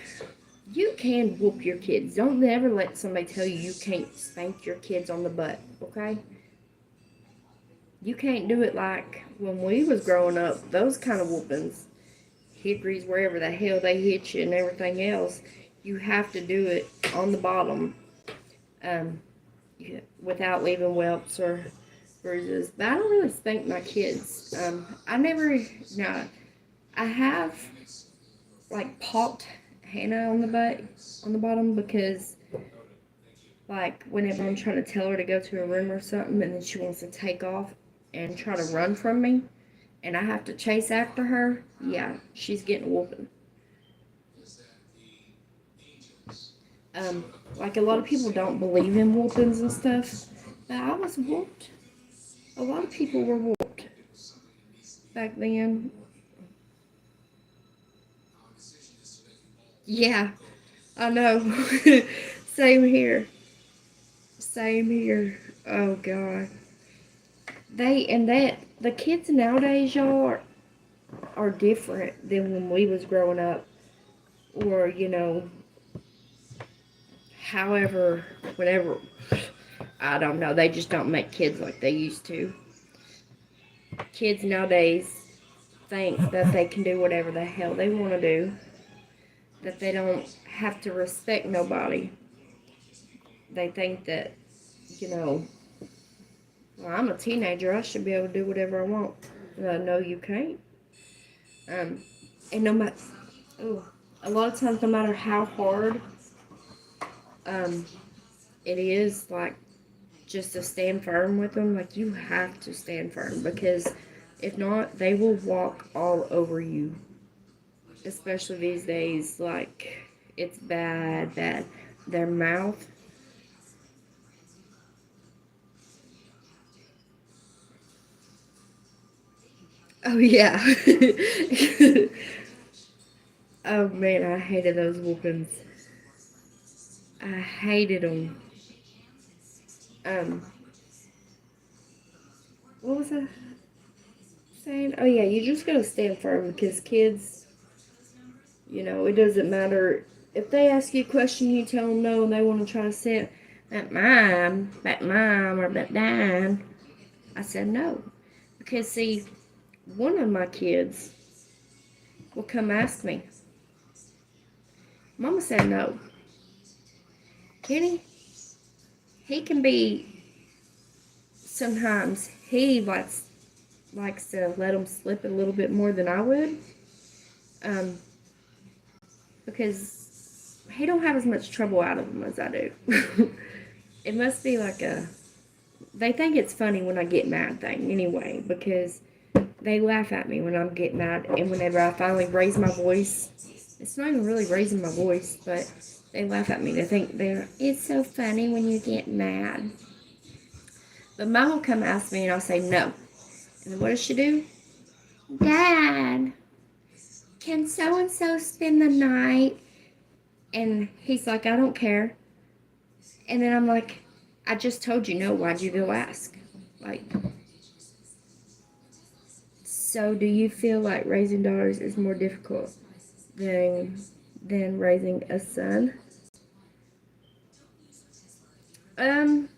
you can whoop your kids. Don't never let somebody tell you you can't spank your kids on the butt. Okay, you can't do it like when we was growing up. Those kind of whoopings, hickories, wherever the hell they hit you and everything else, you have to do it on the bottom, um, without leaving whelps or bruises. But I don't really spank my kids. I never, no, I have like popped Hannah on the butt, on the bottom, because like whenever I'm trying to tell her to go to her room or something, and then she wants to take off and try to run from me, and I have to chase after her, yeah, she's getting whooping. Um, like a lot of people don't believe in whoopings and stuff, but I was whooped. A lot of people were whooped back then. Yeah, I know. Same here. Same here. Oh God. The kids nowadays, y'all, are different than when we was growing up, or however, whatever. I don't know. They just don't make kids like they used to. Kids nowadays think that they can do whatever the hell they want to do. That they don't have to respect nobody. They think that, you know, well, I'm a teenager. I should be able to do whatever I want. No, you can't. Um, and no matter, oh, a lot of times, no matter how hard um, it is, like just to stand firm with them, like you have to stand firm, because if not, they will walk all over you. Especially these days, like it's bad, bad. Their mouth. Oh yeah. Oh man, I hated those whoopings. I hated them. Um, what was I saying? Oh yeah, you just gotta stand firm, because kids, it doesn't matter if they ask you a question, you tell them no, and they want to try to say it, that mom, or that dad. I said no, because see, one of my kids will come ask me. Mama said no. Kenny, he can be sometimes he likes to let them slip a little bit more than I would, um, because he don't have as much trouble out of them as I do. It must be like they think it's funny when I get mad thing anyway, because they laugh at me when I'm getting mad, and whenever I finally raise my voice, it's not even really raising my voice, but they laugh at me. They think it's so funny when you get mad. But mom will come ask me, and I'll say no. And then what does she do? Dad, can so and so spend the night? And he's like, I don't care. And then I'm like, I just told you no. Why'd you go ask? Like, So, do you feel like raising daughters is more difficult than raising a son? Um,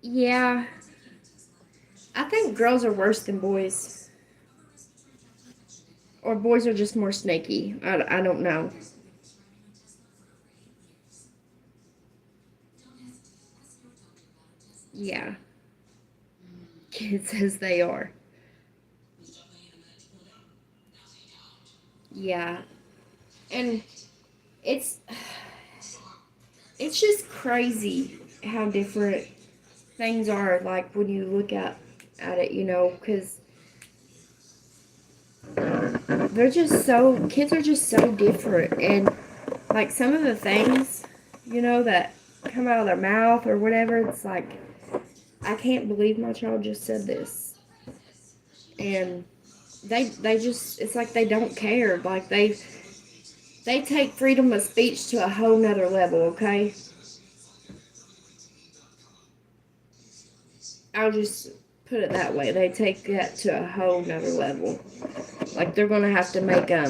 yeah, I think girls are worse than boys, or boys are just more snaky. I don't know. Yeah, kids as they are. Yeah, and it's it's just crazy how different things are. Like when you look at it, because they're just so kids are just so different, and like some of the things, that come out of their mouth or whatever, it's like I can't believe my child just said this, and they just it's like they don't care. Like they take freedom of speech to a whole nother level. Okay, I'll just put it that way. They take that to a whole nother level. Like they're gonna have to make a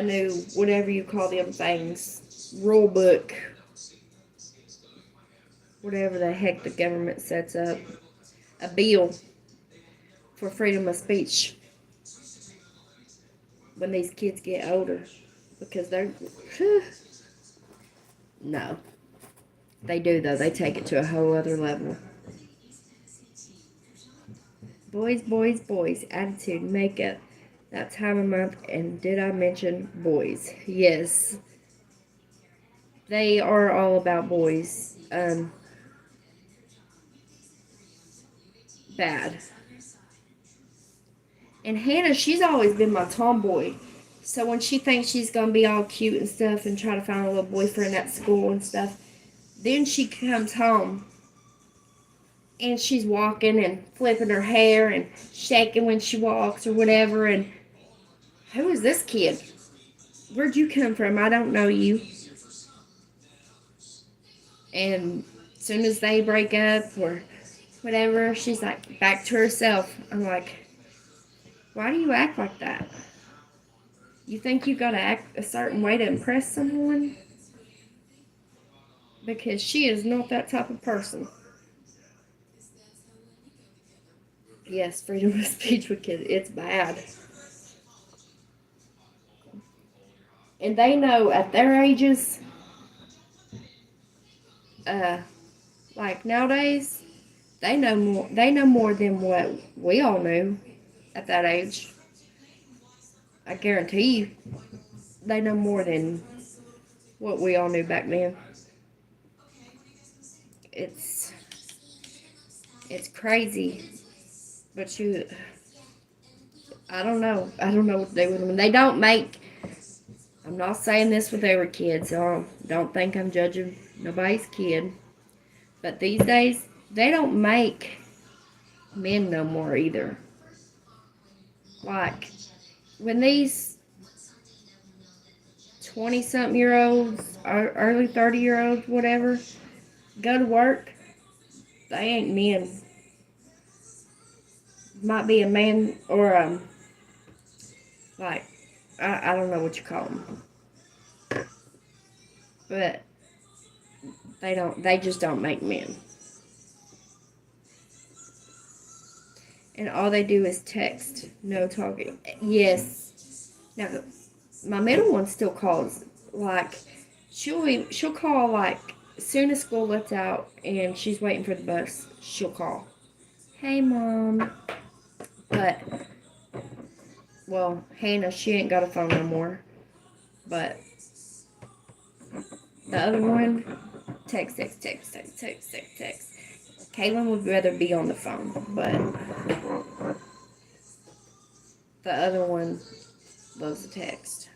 new whatever you call them things rule book, whatever the heck the government sets up, a bill for freedom of speech when these kids get older, because they're no, they do though. They take it to a whole other level. Boys, boys, boys, attitude, makeup, that time of month, and did I mention boys? Yes, they are all about boys. Bad. And Hannah, she's always been my tomboy. So when she thinks she's gonna be all cute and stuff and try to find a little boyfriend at school and stuff, then she comes home and she's walking and flipping her hair and shaking when she walks or whatever. And who is this kid? Where'd you come from? I don't know you. And as soon as they break up or whatever, she's like back to herself. I'm like, why do you act like that? You think you gotta act a certain way to impress someone? Because she is not that type of person. Yes, freedom of speech with kids, it's bad. And they know at their ages, uh, like nowadays, they know more than what we all knew at that age. I guarantee you, they know more than what we all knew back then. It's it's crazy, but I don't know. I don't know what to do with them. They don't make. I'm not saying this with every kid, so don't think I'm judging nobody's kid. But these days, they don't make men no more either. Like when these 20-something-year-olds or early 30-year-olds, whatever, go to work, they ain't men. Might be a man or like I don't know what you call them, but they just don't make men. And all they do is text, no talking. Yes. Now my middle one still calls. Like she'll call like as soon as school lets out and she's waiting for the bus. She'll call. Hey mom. But well, Hannah, she ain't got a phone no more. But the other one, text, text, text, text, text, text, text. Kaylin would rather be on the phone, but the other one loves the text.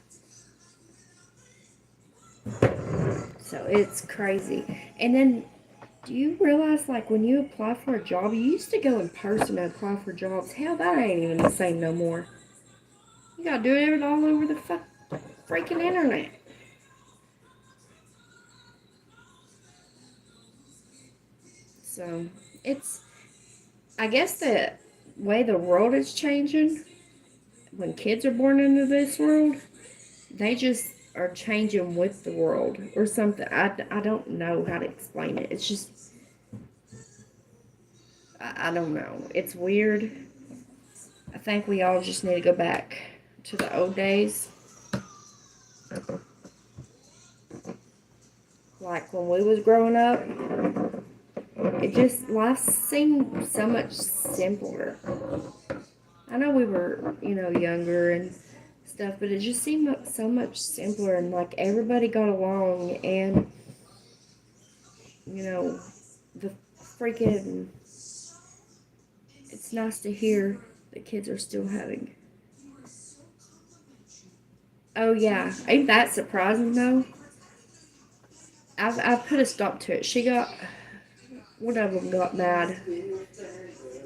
So it's crazy. And then, do you realize, like, when you apply for a job, you used to go in person to apply for jobs. Hell, that ain't even the same no more. You gotta do it all over the freaking internet. So it's, I guess the way the world is changing, when kids are born into this world, they just are changing with the world or something. I don't know how to explain it. It's just, I don't know. It's weird. I think we all just need to go back to the old days. Like when we was growing up, it just, life seemed so much simpler. I know we were, younger and stuff, but it just seemed so much simpler, and like everybody got along, and the freaking, it's nice to hear the kids are still having. Oh yeah, ain't that surprising though? I've put a stop to it. One of them got mad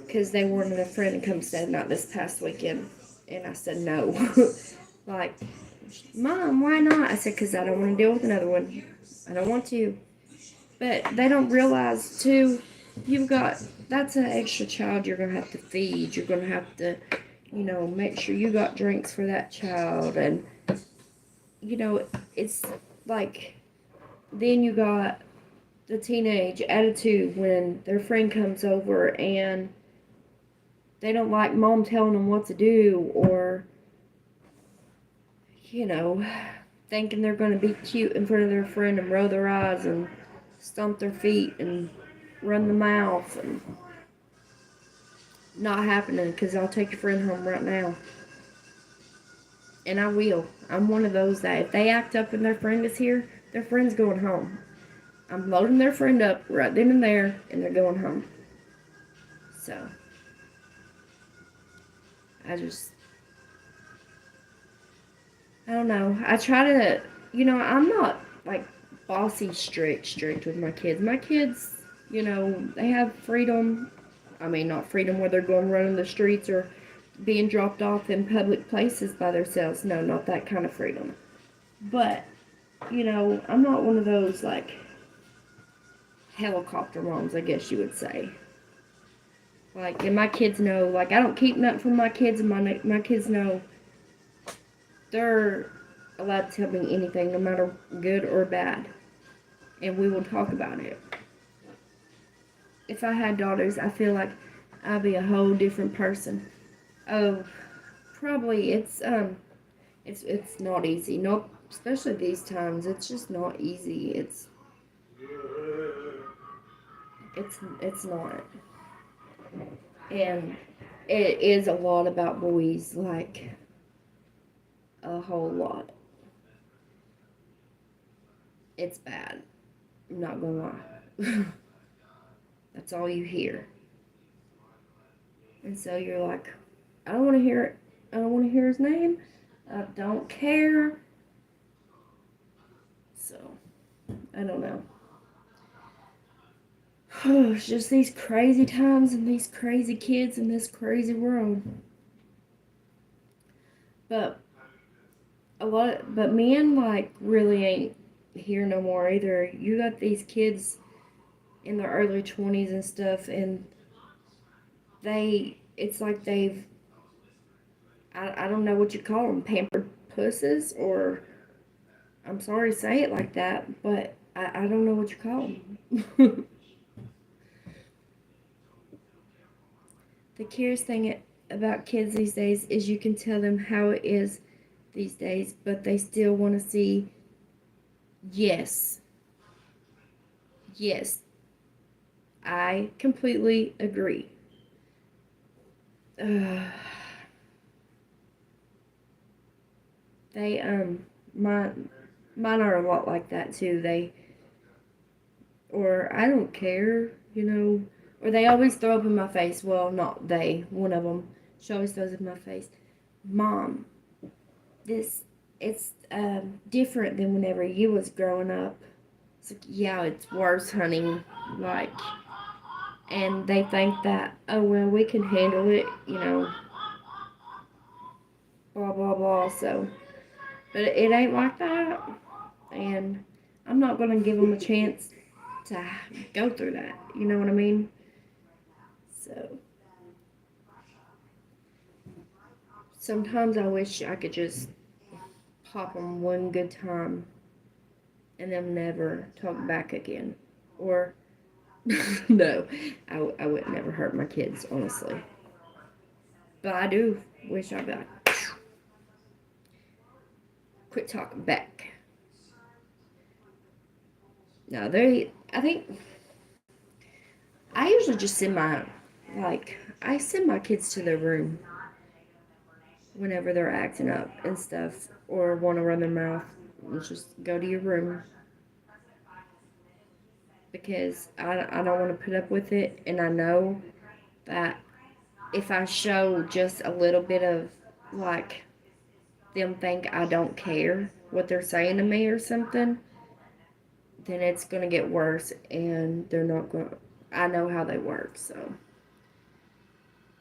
because they wanted a friend to come stay the night this past weekend, and I said no. Like, Mom, why not? I said, because I don't want to deal with another one. I don't want to. But they don't realize, too, that's an extra child you're going to have to feed. You're going to have to, make sure you got drinks for that child. And, it's like, then you got the teenage attitude when their friend comes over and they don't like mom telling them what to do, or, thinking they're going to be cute in front of their friend and roll their eyes and stomp their feet and run the mouth, and not happening, because I'll take your friend home right now. And I will. I'm one of those that if they act up and their friend is here, their friend's going home. I'm loading their friend up right then and there, and they're going home. So, I don't know. I try to, I'm not like bossy strict with my kids. My kids, they have freedom. I mean, not freedom where they're going running the streets or being dropped off in public places by themselves. No, not that kind of freedom. But, I'm not one of those like helicopter moms, I guess you would say. Like, and my kids know, like, I don't keep nothing from my kids, and my kids know they're allowed to tell me anything, no matter good or bad, and we will talk about it. If I had daughters, I feel like I'd be a whole different person. Oh, probably it's not easy. No, especially these times, it's just not easy. It's not, and it is a lot about boys, like a whole lot. It's bad. I'm not gonna lie. That's all you hear. And so you're like, I don't want to hear it. I don't want to hear his name. I don't care. So, I don't know. It's just these crazy times and these crazy kids in this crazy world. But but men like really ain't here no more either. You got these kids in their early 20s and stuff, and it's like I don't know what you call them, pampered pusses, or I'm sorry to say it like that, but I don't know what you call them. The curious thing about kids these days is you can tell them how it is these days, but they still want to see yes. Yes. I completely agree. Uh, they mine are a lot like that too. Or I don't care, or they always throw up in my face. Well, not they, one of them. She always throws up in my face. Mom, it's different than whenever you was growing up. It's like, yeah, it's worse, honey. Like, and they think that, oh well, we can handle it, blah blah blah. So, but it ain't like that, and I'm not gonna give them a chance to go through that. You know what I mean? So sometimes I wish I could just pop them one good time and then never talk back again. Or, no, I would never hurt my kids, honestly. But I do wish I'd be like, quit talking back. No, I think, I usually just I send my kids to their room whenever they're acting up and stuff or want to run their mouth. Just go to your room because I don't want to put up with it. And I know that if I show just a little bit of like them think I don't care what they're saying to me or something, then it's going to get worse and they're not going to. I know how they work, so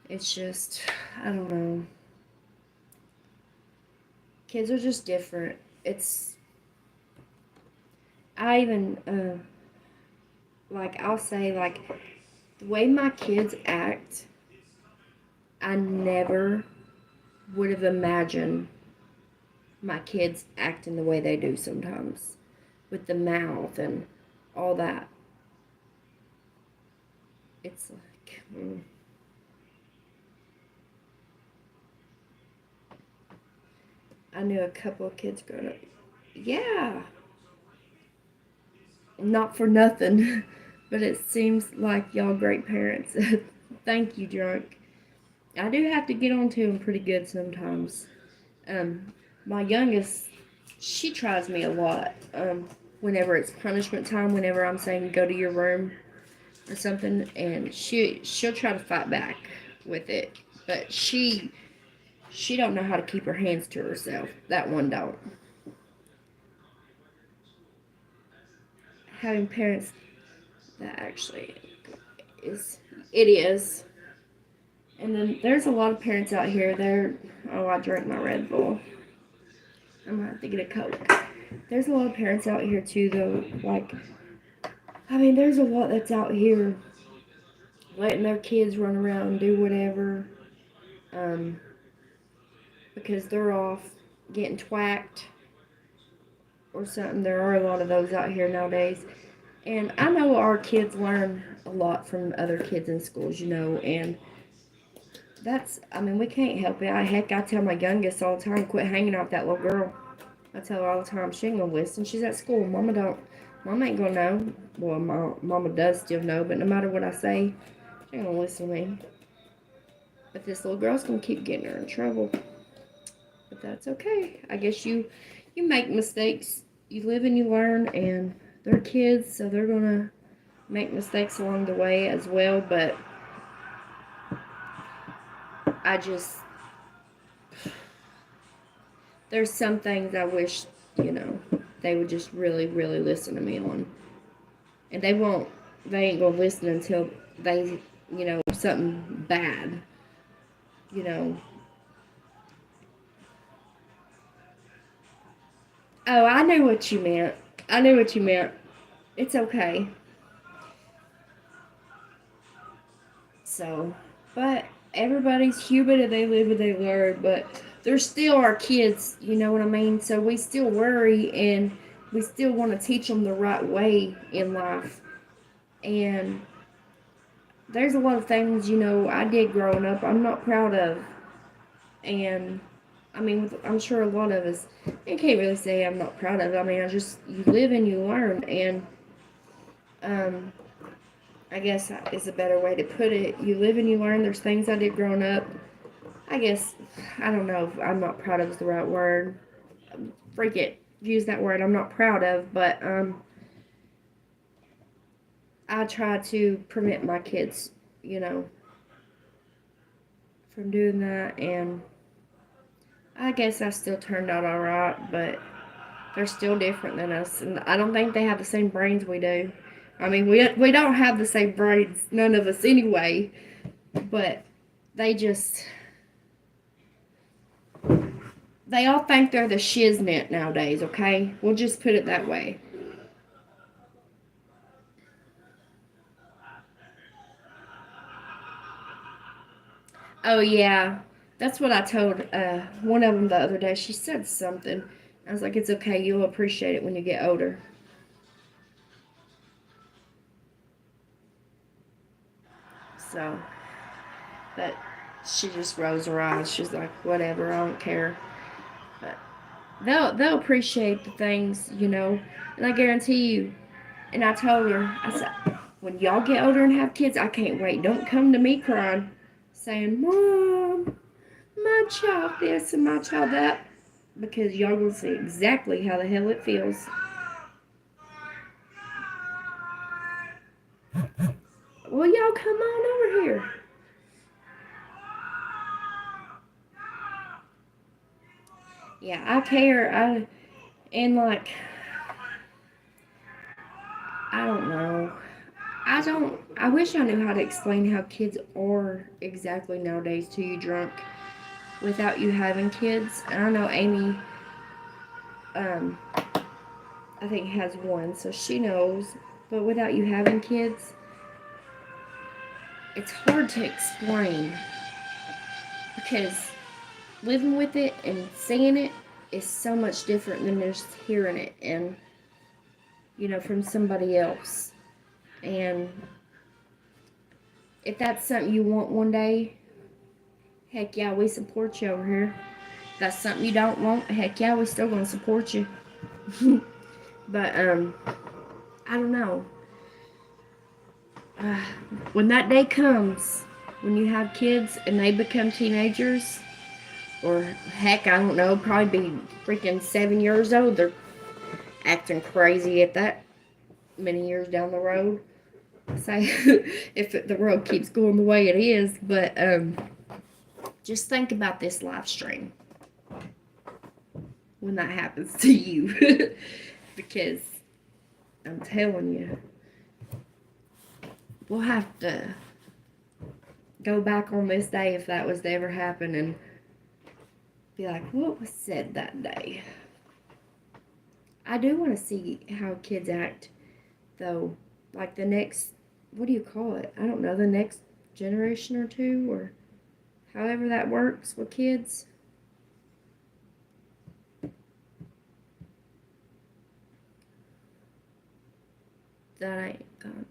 it's just, I don't know. Kids are just different. I even, I'll say, like, the way my kids act, I never would have imagined my kids acting the way they do sometimes with the mouth and all that. It's like, I knew a couple of kids growing up. Yeah, not for nothing, but it seems like y'all great parents. Thank you, Drunk. I do have to get on to him pretty good sometimes. My youngest, she tries me a lot. Whenever it's punishment time, whenever I'm saying go to your room or something, and she'll try to fight back with it, but she don't know how to keep her hands to herself. That one don't. Having parents that actually is it is. And then there's a lot of parents out here. I drank my Red Bull. I'm gonna have to get a Coke. There's a lot of parents out here too, though. There's a lot that's out here letting their kids run around and do whatever, um, because they're off getting twacked or something. There are a lot of those out here nowadays. And I know our kids learn a lot from other kids in schools, and we can't help it. I tell my youngest all the time, quit hanging out with that little girl. I tell her all the time, she ain't gonna listen. She's at school. Mama ain't gonna know. Well, mama does still know, but no matter what I say, she ain't gonna listen to me. But this little girl's gonna keep getting her in trouble. But that's okay. I guess you make mistakes. You live and you learn, and they're kids, so they're gonna make mistakes along the way as well. But I just there's some things I wish they would just really, really listen to me on, and they won't. They ain't gonna listen until they something bad. You know. Oh, I knew what you meant. I knew what you meant. It's okay. So, but everybody's human and they live and they learn, but they're still our kids, you know what I mean? So we still worry and we still want to teach them the right way in life. And there's a lot of things, I did growing up I'm not proud of. And I'm sure a lot of us, I can't really say I'm not proud of it. You live and you learn. And um, I guess is a better way to put it. You live and you learn. There's things I did growing up. I guess, I don't know if I'm not proud of is the right word. Freak it. Use that word I'm not proud of. But I try to prevent my kids, from doing that. And I guess I still turned out alright. But they're still different than us. And I don't think they have the same brains we do. We don't have the same brains. None of us anyway. But they just... They all think they're the shiznit nowadays, okay? We'll just put it that way. Oh yeah, that's what I told one of them the other day. She said something. I was like, "It's okay. You'll appreciate it when you get older." So, but she just rolls her eyes. She's like, "Whatever. I don't care." But they'll appreciate the things, And I guarantee you. And I told her, I said, "When y'all get older and have kids, I can't wait. Don't come to me crying, saying, 'Mom, my child this and my child that,' because y'all gonna see exactly how the hell it feels." Well, y'all come on over here. Yeah, I care. And like, I don't know. I wish I knew how to explain how kids are exactly nowadays to you drunk without you having kids. And I know Amy, um, I think has one, so she knows. But without you having kids, it's hard to explain because living with it and seeing it is so much different than just hearing it and from somebody else. And if that's something you want one day, heck yeah, we support you over here. If that's something you don't want, heck yeah, we still gonna support you. But I don't know. Uh, when that day comes, when you have kids and they become teenagers, or heck, I don't know, probably be freaking 7 years old, they're acting crazy at that many years down the road. Say, if the road keeps going the way it is, but just think about this live stream when that happens to you, because I'm telling you, we'll have to go back on this day if that was to ever happen and be like, what was said that day? I do want to see how kids act, though. Like the next, what do you call it? I don't know, the next generation or two, or however that works with kids. That ain't gone.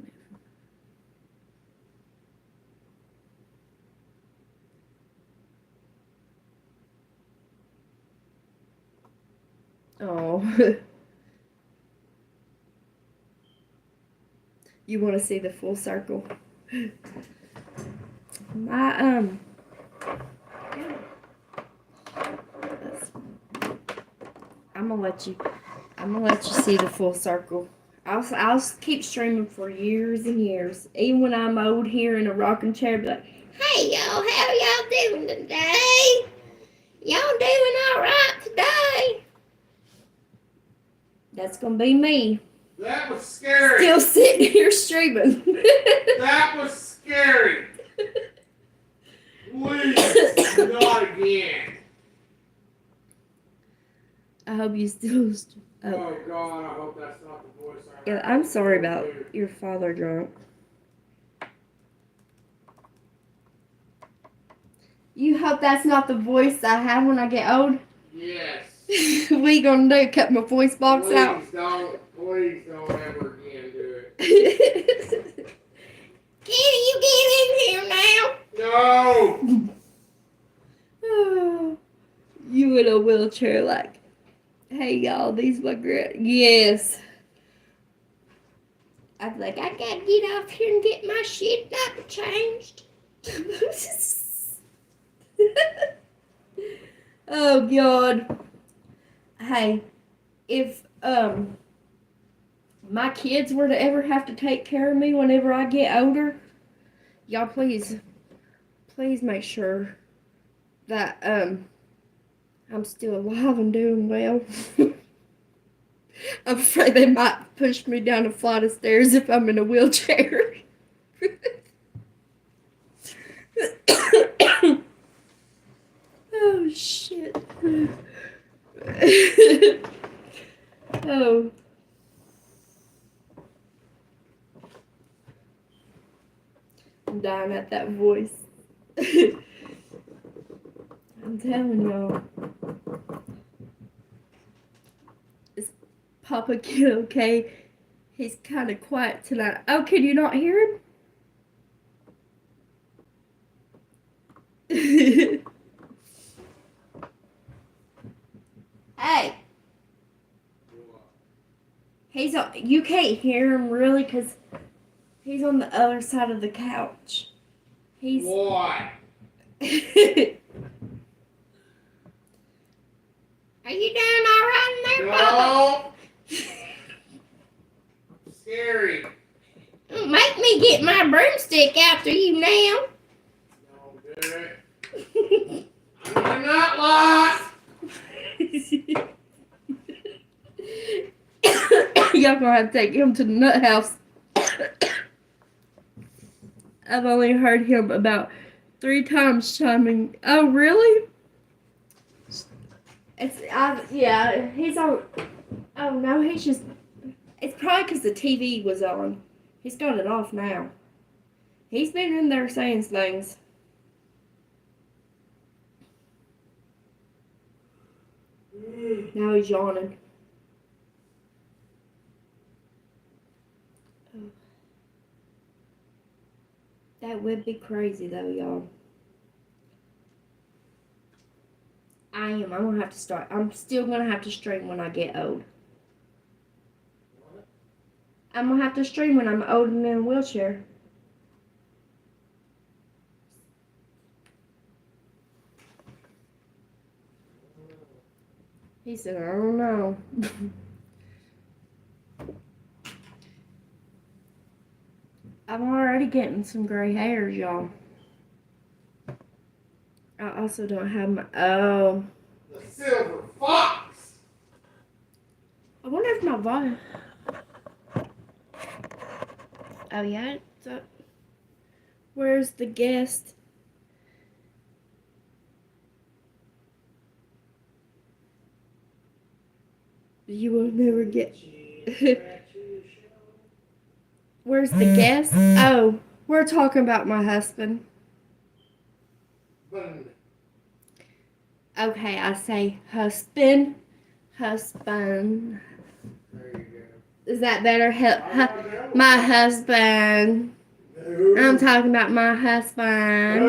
Oh, you want to see the full circle? My I'm gonna let you. I'm gonna let you see the full circle. I'll keep streaming for years and years. Even when I'm old here in a rocking chair, be like, "Hey y'all, how y'all doing today? Y'all doing all right today?" That's gonna be me. That was scary. Still sitting here streaming. That was scary. Please, not again. I hope you still. Oh God, I hope that's not the voice I Yeah, heard. I'm sorry about your father drunk. You hope that's not the voice I have when I get old? Yes. What you gonna do? Cut my voice box Please out? please don't ever again do it. Kenny, you get in here now. No. Oh, you in a wheelchair, like, "Hey y'all, these my Yes. I'd be like, "I gotta get off here and get my shit up changed." Oh God. Hey, if my kids were to ever have to take care of me whenever I get older, y'all please make sure that I'm still alive and doing well. I'm afraid they might push me down a flight of stairs if I'm in a wheelchair. Oh shit. Oh. I'm dying at that voice. I'm telling y'all. Is Papa Kid okay? He's kind of quiet tonight. Oh, can you not hear him? Hey, he's on. You can't hear him really because he's on the other side of the couch. He's. What? Are you doing all right in there, Papa? No. Scary. Don't make me get my broomstick after you now. Don't do it. I'm not lost. Y'all gonna have to take him to the nut house. I've only heard him about 3 times chiming. Oh, really? Yeah, he's on. Oh, no, he's just. It's probably because the TV was on. He's got it off now. He's been in there saying things. Now he's yawning. Oh. That would be crazy, though, y'all. I am. I'm gonna have to start. I'm still gonna have to stream when I get old. I'm gonna have to stream when I'm old and in a wheelchair. He said, I don't know. I'm already getting some gray hairs, y'all. I also don't have my. Oh. The silver fox. I wonder if my volume. Oh, yeah? It's up. Where's the guest? You will never get. Where's the guest? Oh, we're talking about my husband. Okay, I say husband. Husband. There you Is that better? My husband. go. I'm talking about my husband.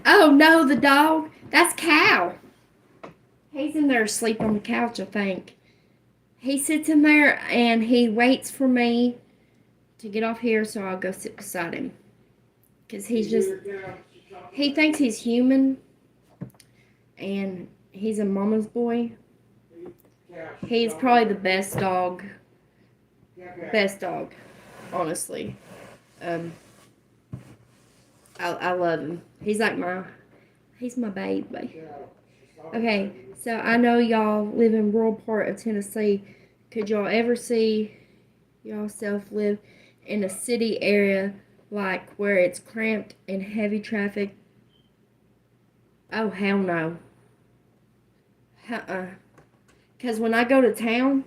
Oh no, the dog. That's Cow. He's in there asleep on the couch, I think. He sits in there and he waits for me to get off here so I'll go sit beside him. Because he's just. He thinks he's human. And he's a mama's boy. He's probably the best dog. Best dog, honestly. I love him. He's my baby. Okay, so I know y'all live in rural part of Tennessee. Could y'all ever see yourself live in a city area like where it's cramped and heavy traffic? Oh, hell no. Because when I go to town,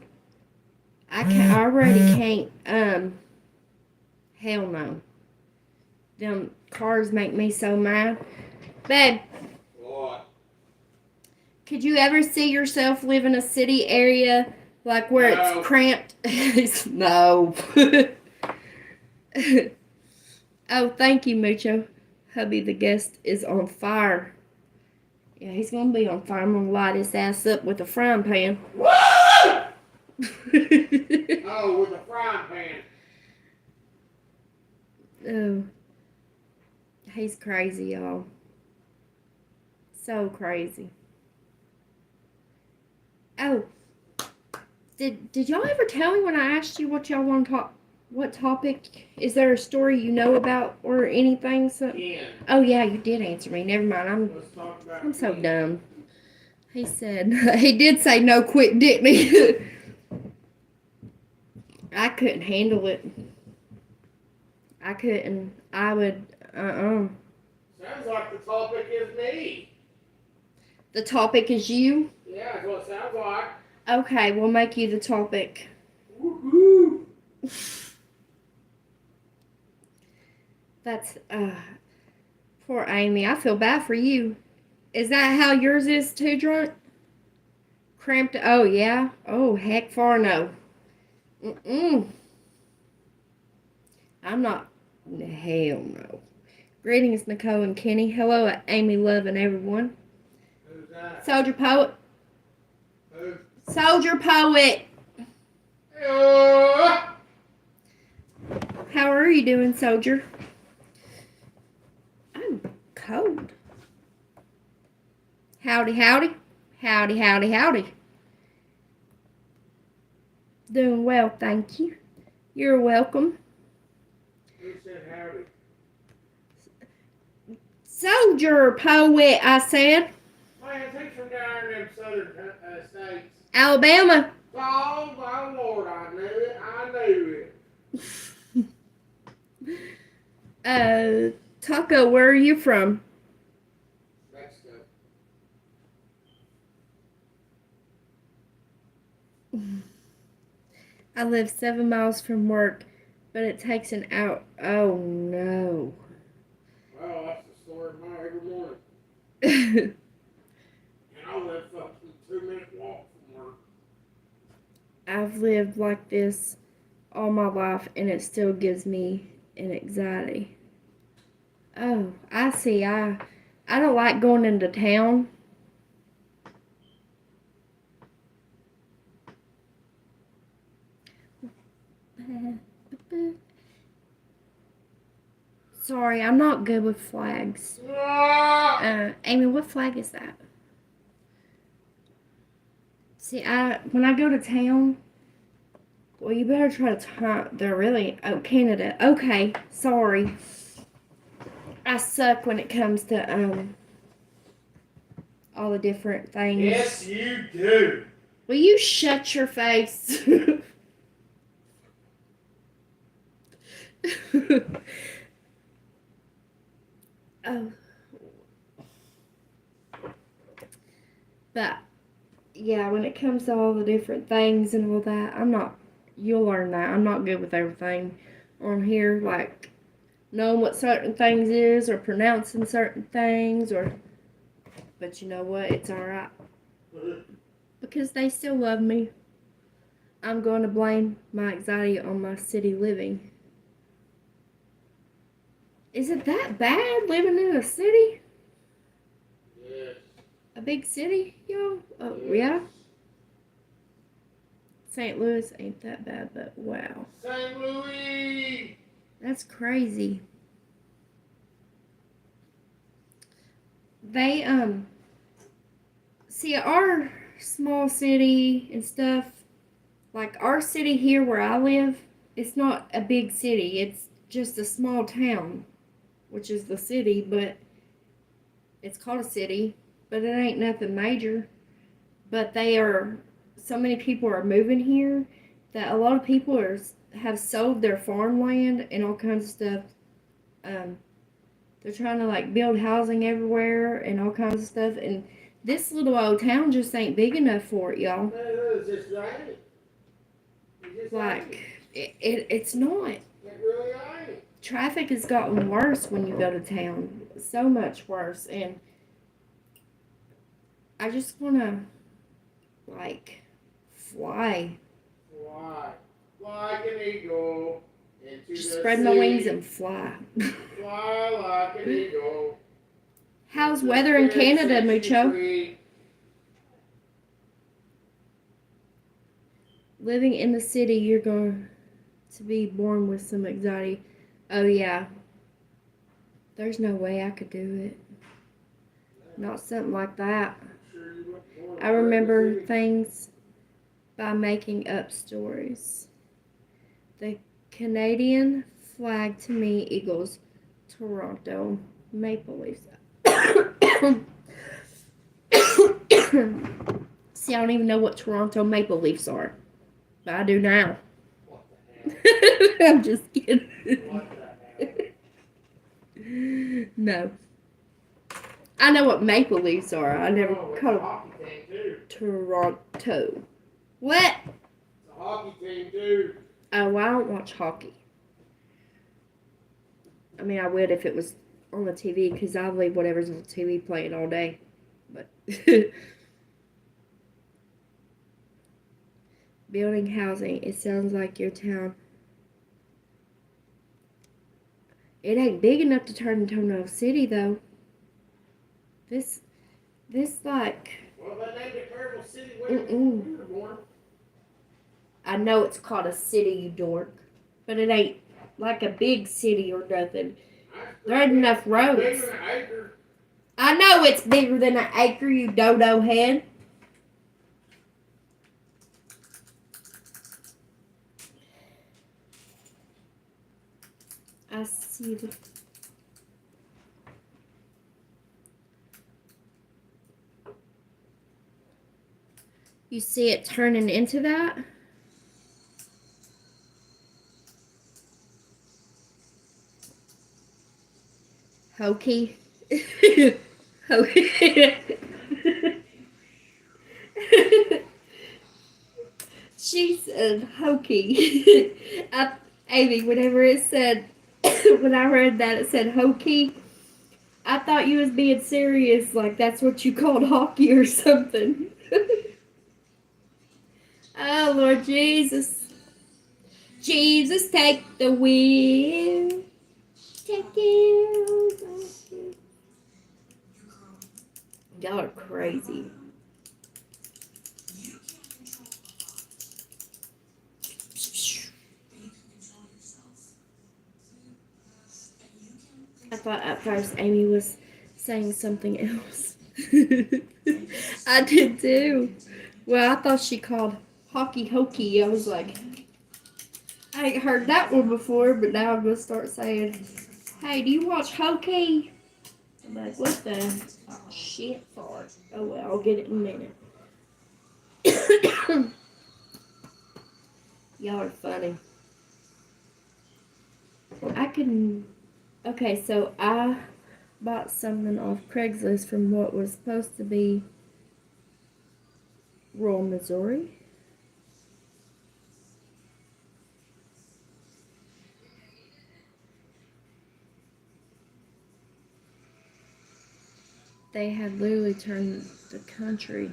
I already can't, hell no. Them cars make me so mad. Babe, What? could you ever see yourself live in a city area like where No. it's cramped? No. Oh, thank you, Mucho. Hubby, the guest is on fire. Yeah, he's gonna be on fire. I'm gonna light his ass up with a frying pan. Woo! Oh, with a frying pan. Oh, he's crazy, y'all. So crazy. Oh, did y'all ever tell me when I asked you what y'all want to talk? What topic? Is there a story you know about or anything? So, oh yeah, you did answer me. Never mind. I'm so dumb. He said he did say no quick, didn't he? I couldn't handle it. I couldn't. I would. Sounds like the topic is me. The topic is you. Yeah, that's what it sounds like. Okay, we'll make you the topic. Woohoo! That's poor Amy. I feel bad for you. Is that how yours is too, drunk? Cramped? Oh, yeah? Oh, heck far no. Mm-mm. I'm not. Hell no. Greetings, Nicole and Kenny. Hello, Amy, Love, and everyone. Who's that? Soldier Poet. Who? Soldier Poet. Hey-oh. How are you doing, Soldier? I'm cold. Howdy, howdy. Howdy, howdy, howdy. Doing well, thank you. You're welcome. Who said howdy? Soldier Poet, I said. Man, take from down in them southern states. Alabama. Oh, my Lord, I knew it. I knew it. Taco, where are you from? Mexico. I live 7 miles from work, but it takes an hour. Oh no. Well, that's the story of my every morning. And I live fucking 2-minute walk from work. I've lived like this all my life, and it still gives me an anxiety. Oh, I see. I don't like going into town. Sorry, I'm not good with flags. Amy, what flag is that? See, when I go to town, well, you better try to time. They're really Canada. Okay, sorry. I suck when it comes to all the different things. Yes, you do. Will you shut your face? Oh. But yeah, when it comes to all the different things and all that, you'll learn that. I'm not good with everything on here, like knowing what certain things is or pronouncing certain things but you know what? It's alright. Because they still love me. I'm going to blame my anxiety on my city living. Is it that bad living in a city? Yes. A big city, y'all? Oh, Yes. yeah? St. Louis ain't that bad, but wow. St. Louis! That's crazy. They, see, our small city and stuff, like our city here where I live, it's not a big city. It's just a small town, which is the city, but it's called a city, but it ain't nothing major. But so many people are moving here that a lot of people have sold their farmland and all kinds of stuff. They're trying to like build housing everywhere and all kinds of stuff, and this little old town just ain't big enough for it, y'all. It's just right. Like it's not. It really ain't. Traffic has gotten worse when you go to town, so much worse, and I just wanna like fly. Fly. Fly like an eagle into Just the spread sea. my wings and fly. Fly like an eagle. How's weather in Canada, Mucho? Living in the city, you're going to be born with some anxiety. Oh, yeah. There's no way I could do it. Not something like that. I remember things by making up stories. The Canadian flag to me equals Toronto Maple Leafs. See, I don't even know what Toronto Maple Leafs are. But I do now. What the hell? I'm just kidding. What the hell? No. I know what Maple Leafs are. I never Oh, it's called a them hockey team too. Toronto. What? It's a hockey team too. Oh, I don't watch hockey. I mean, I would if it was on the TV because I leave whatever's on the TV playing all day. But building housing, it sounds like your town. It ain't big enough to turn into no city though. This like. Well, they named it Terrible City way before Mm-mm. we were born. I know it's called a city, you dork, but it ain't like a big city or nothing. There ain't enough roads. Bigger than an acre. I know it's bigger than an acre, you dodo head. I see the. You see it turning into that? Hokey. Hokey. She said hokey. Amy, whenever it said, when I read that, it said hokey. I thought you was being serious, like that's what you called hockey or something. Oh, Lord Jesus. Jesus, take the wheel. Take it. Y'all are crazy. I thought at first Amy was saying something else. I did too. Well, I thought she called hockey hokey. I was like, I ain't heard that one before, but now I'm gonna start saying, hey, do you watch hokey? I'm like, what the? Oh, shit, fart. Oh, well, I'll get it in a minute. Y'all are funny. I can. Okay, so I bought something off Craigslist from what was supposed to be rural Missouri. They had literally turned the country.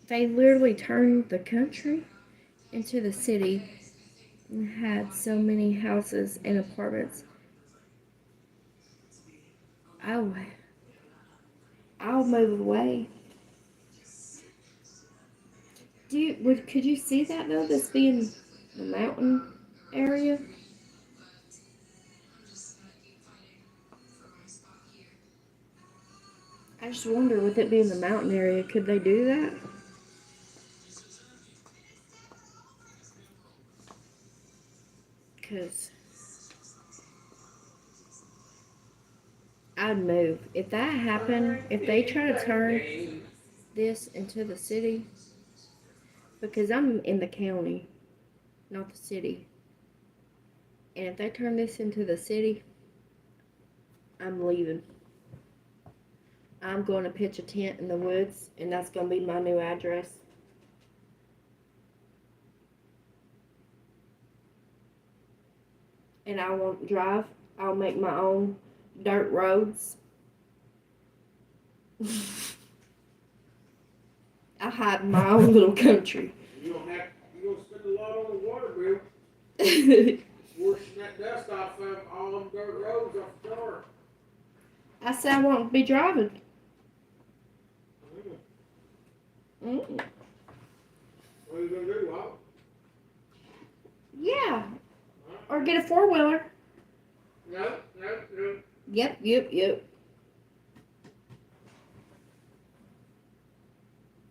They literally turned the country into the city and had so many houses and apartments. I'll move away. Could you see that though? This being the mountain area. I just wonder, with it being the mountain area, could they do that? Because I'd move. If that happened, if they try to turn this into the city, because I'm in the county, not the city. And if they turn this into the city, I'm leaving. I'm going to pitch a tent in the woods, and that's going to be my new address. And I won't drive. I'll make my own dirt roads. I hide in my own little country. You don't spend a lot on the water bill. Washing that dust off of all them dirt roads off the car. I said I won't be driving. What are you gonna do, Walt? Yeah. Or get a 4-wheeler. No. Yep.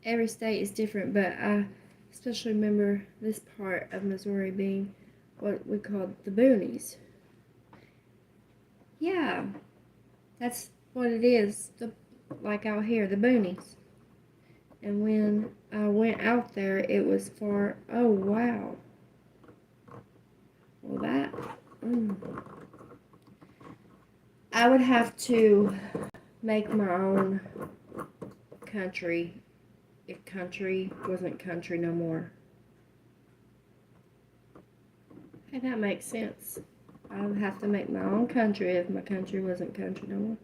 Every state is different, but I especially remember this part of Missouri being what we called the boonies. Yeah, that's what it is. Like out here, the boonies. And when I went out there, it was for, oh wow. Well, that, I would have to make my own country if country wasn't country no more. Hey, that makes sense. I would have to make my own country if my country wasn't country no more.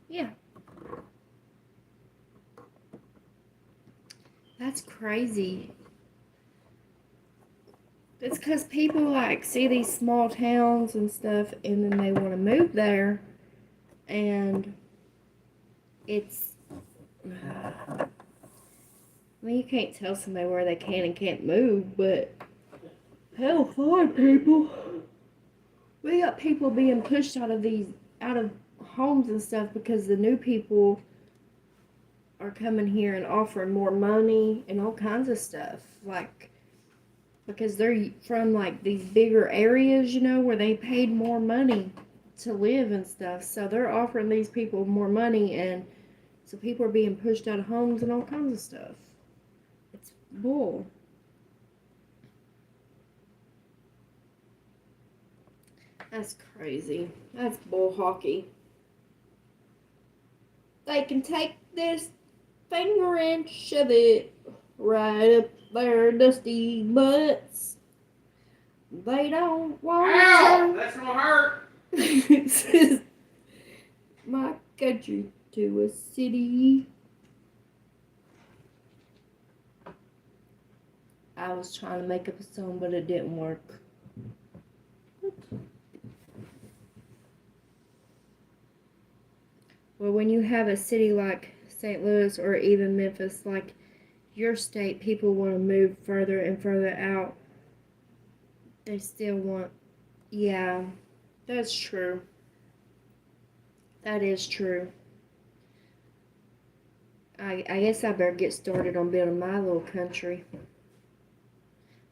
Yeah. That's crazy. It's because people like see these small towns and stuff and then they want to move there and it's I mean, you can't tell somebody where they can and can't move, but hell, fine, people. We got people being pushed out of homes and stuff because the new people are coming here and offering more money and all kinds of stuff. Like, because they're from like these bigger areas, where they paid more money to live and stuff. So they're offering these people more money, and so people are being pushed out of homes and all kinds of stuff. It's bull. That's crazy. That's bull hockey. They can take this finger and shove it right up their dusty butts. They don't want Ow! That's gonna hurt. my country to a city. I was trying to make up a song, but it didn't work. Well, when you have a city like St. Louis or even Memphis, like your state, people want to move further and further out. They still want, yeah, that's true. That is true. I guess I better get started on building my little country. I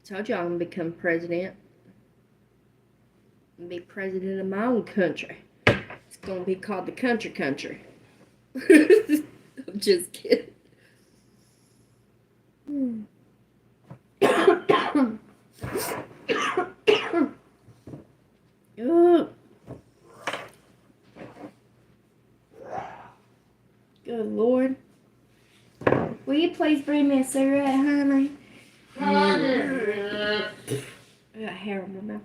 told you I'm going to become president. And be president of my own country. It's going to be called the country. I'm just kidding. Good Lord. Will you please bring me a cigarette, honey? I got hair in my mouth.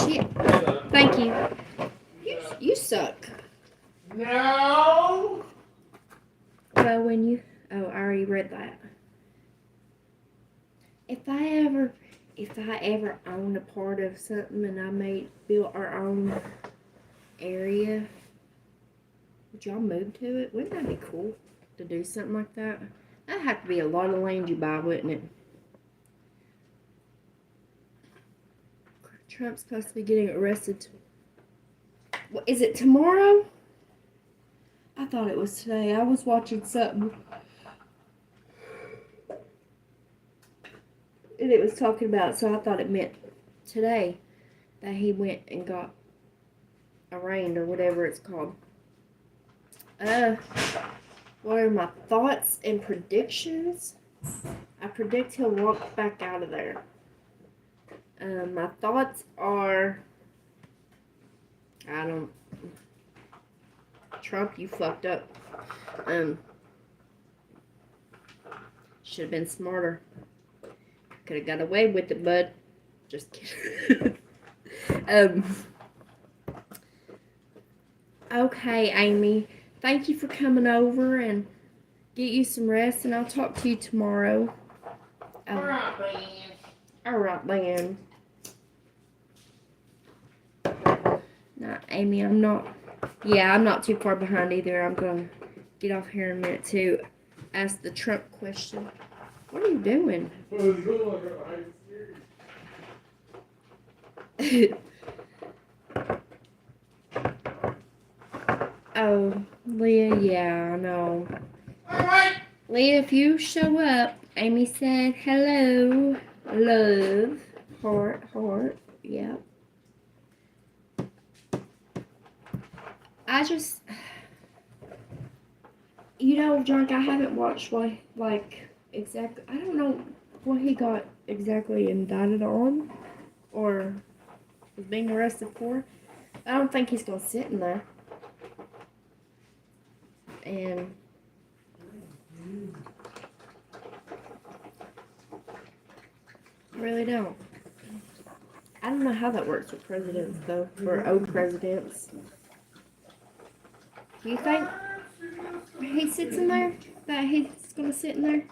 Shit. Thank you. You suck. No. Well, when you... Oh, I already read that. If I ever owned a part of something and I built our own area, would y'all move to it? Wouldn't that be cool to do something like that? That'd have to be a lot of land you buy, wouldn't it? Trump's supposed to be getting arrested. What, is it tomorrow? I thought it was today. I was watching something. And it was talking about, so I thought it meant today that he went and got arraigned or whatever it's called. What are my thoughts and predictions? I predict he'll walk back out of there. My thoughts are, Trump, you fucked up. Should have been smarter. Could have got away with it, bud. Just kidding. Okay, Amy. Thank you for coming over and get you some rest, and I'll talk to you tomorrow. Alright, man. Alright, man. No, Amy, I'm not too far behind either. I'm going to get off here in a minute to ask the Trump question. What are you doing? Oh, Leah, yeah, I know. Alright. Leah, if you show up, Amy said hello, love, heart, yeah. I just, Drunk, I haven't watched exactly, I don't know what he got exactly indicted on or was being arrested for. I don't think he's going to sit in there. And I really don't. I don't know how that works with presidents, though, or old presidents. Do you think he sits in there? That he's gonna sit in there?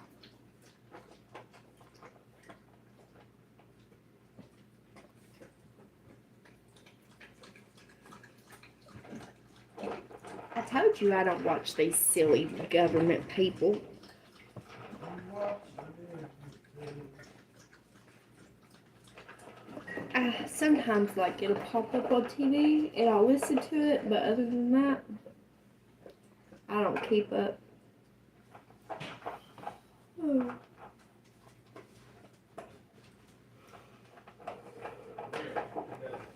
I told you I don't watch these silly government people. Sometimes, like, it'll pop up on TV and I'll listen to it, but other than that, I don't keep up. Oh.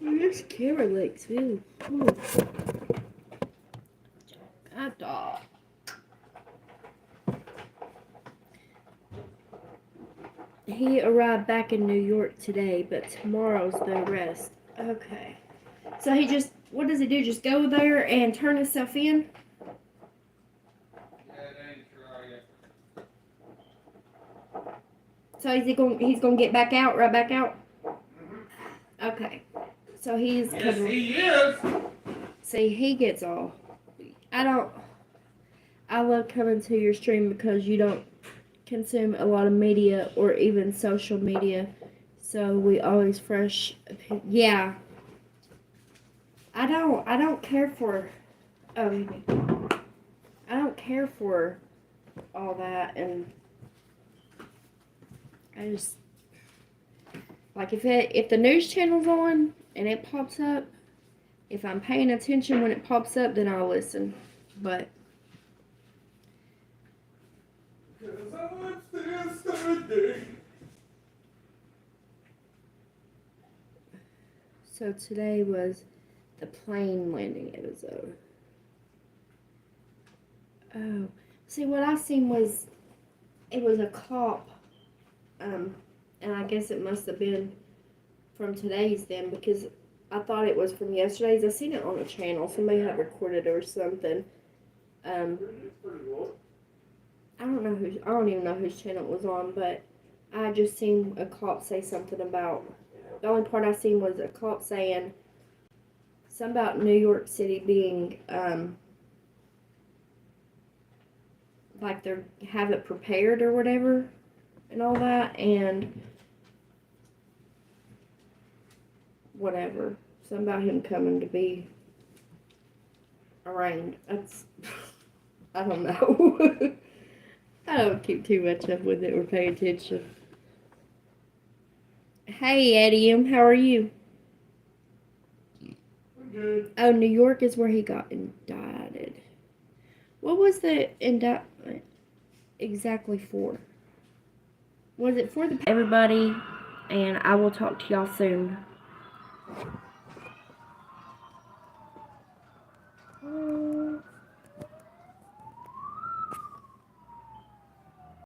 This camera legs, ew. God, dog. He arrived back in New York today, but tomorrow's the arrest. Okay. So he just, what does he do? Just go there and turn himself in? So he's gonna get back out, right back out? Okay. So he's Yes, he is. See, he gets all. I love coming to your stream because you don't consume a lot of media or even social media. So we always fresh. Yeah. I don't care for. I don't care for all that, and I just like if the news channel's on and it pops up. If I'm paying attention when it pops up, then I'll listen. But so today was the plane landing episode. Oh, see what I seen was it was a cop, and I guess it must have been from today's then because I thought it was from yesterday's. I seen it on the channel. Somebody had recorded it or something. I don't even know whose channel it was on, but I just seen a cop say something about. The only part I seen was a cop saying something about New York City being like they have it prepared or whatever and all that and whatever. Something about him coming to be arraigned. That's I don't know. I don't keep too much up with it or pay attention. Hey Eddie, how are you? I'm good. Oh, New York is where he got indicted. What was the indictment exactly for? Was it for the everybody? And I will talk to y'all soon.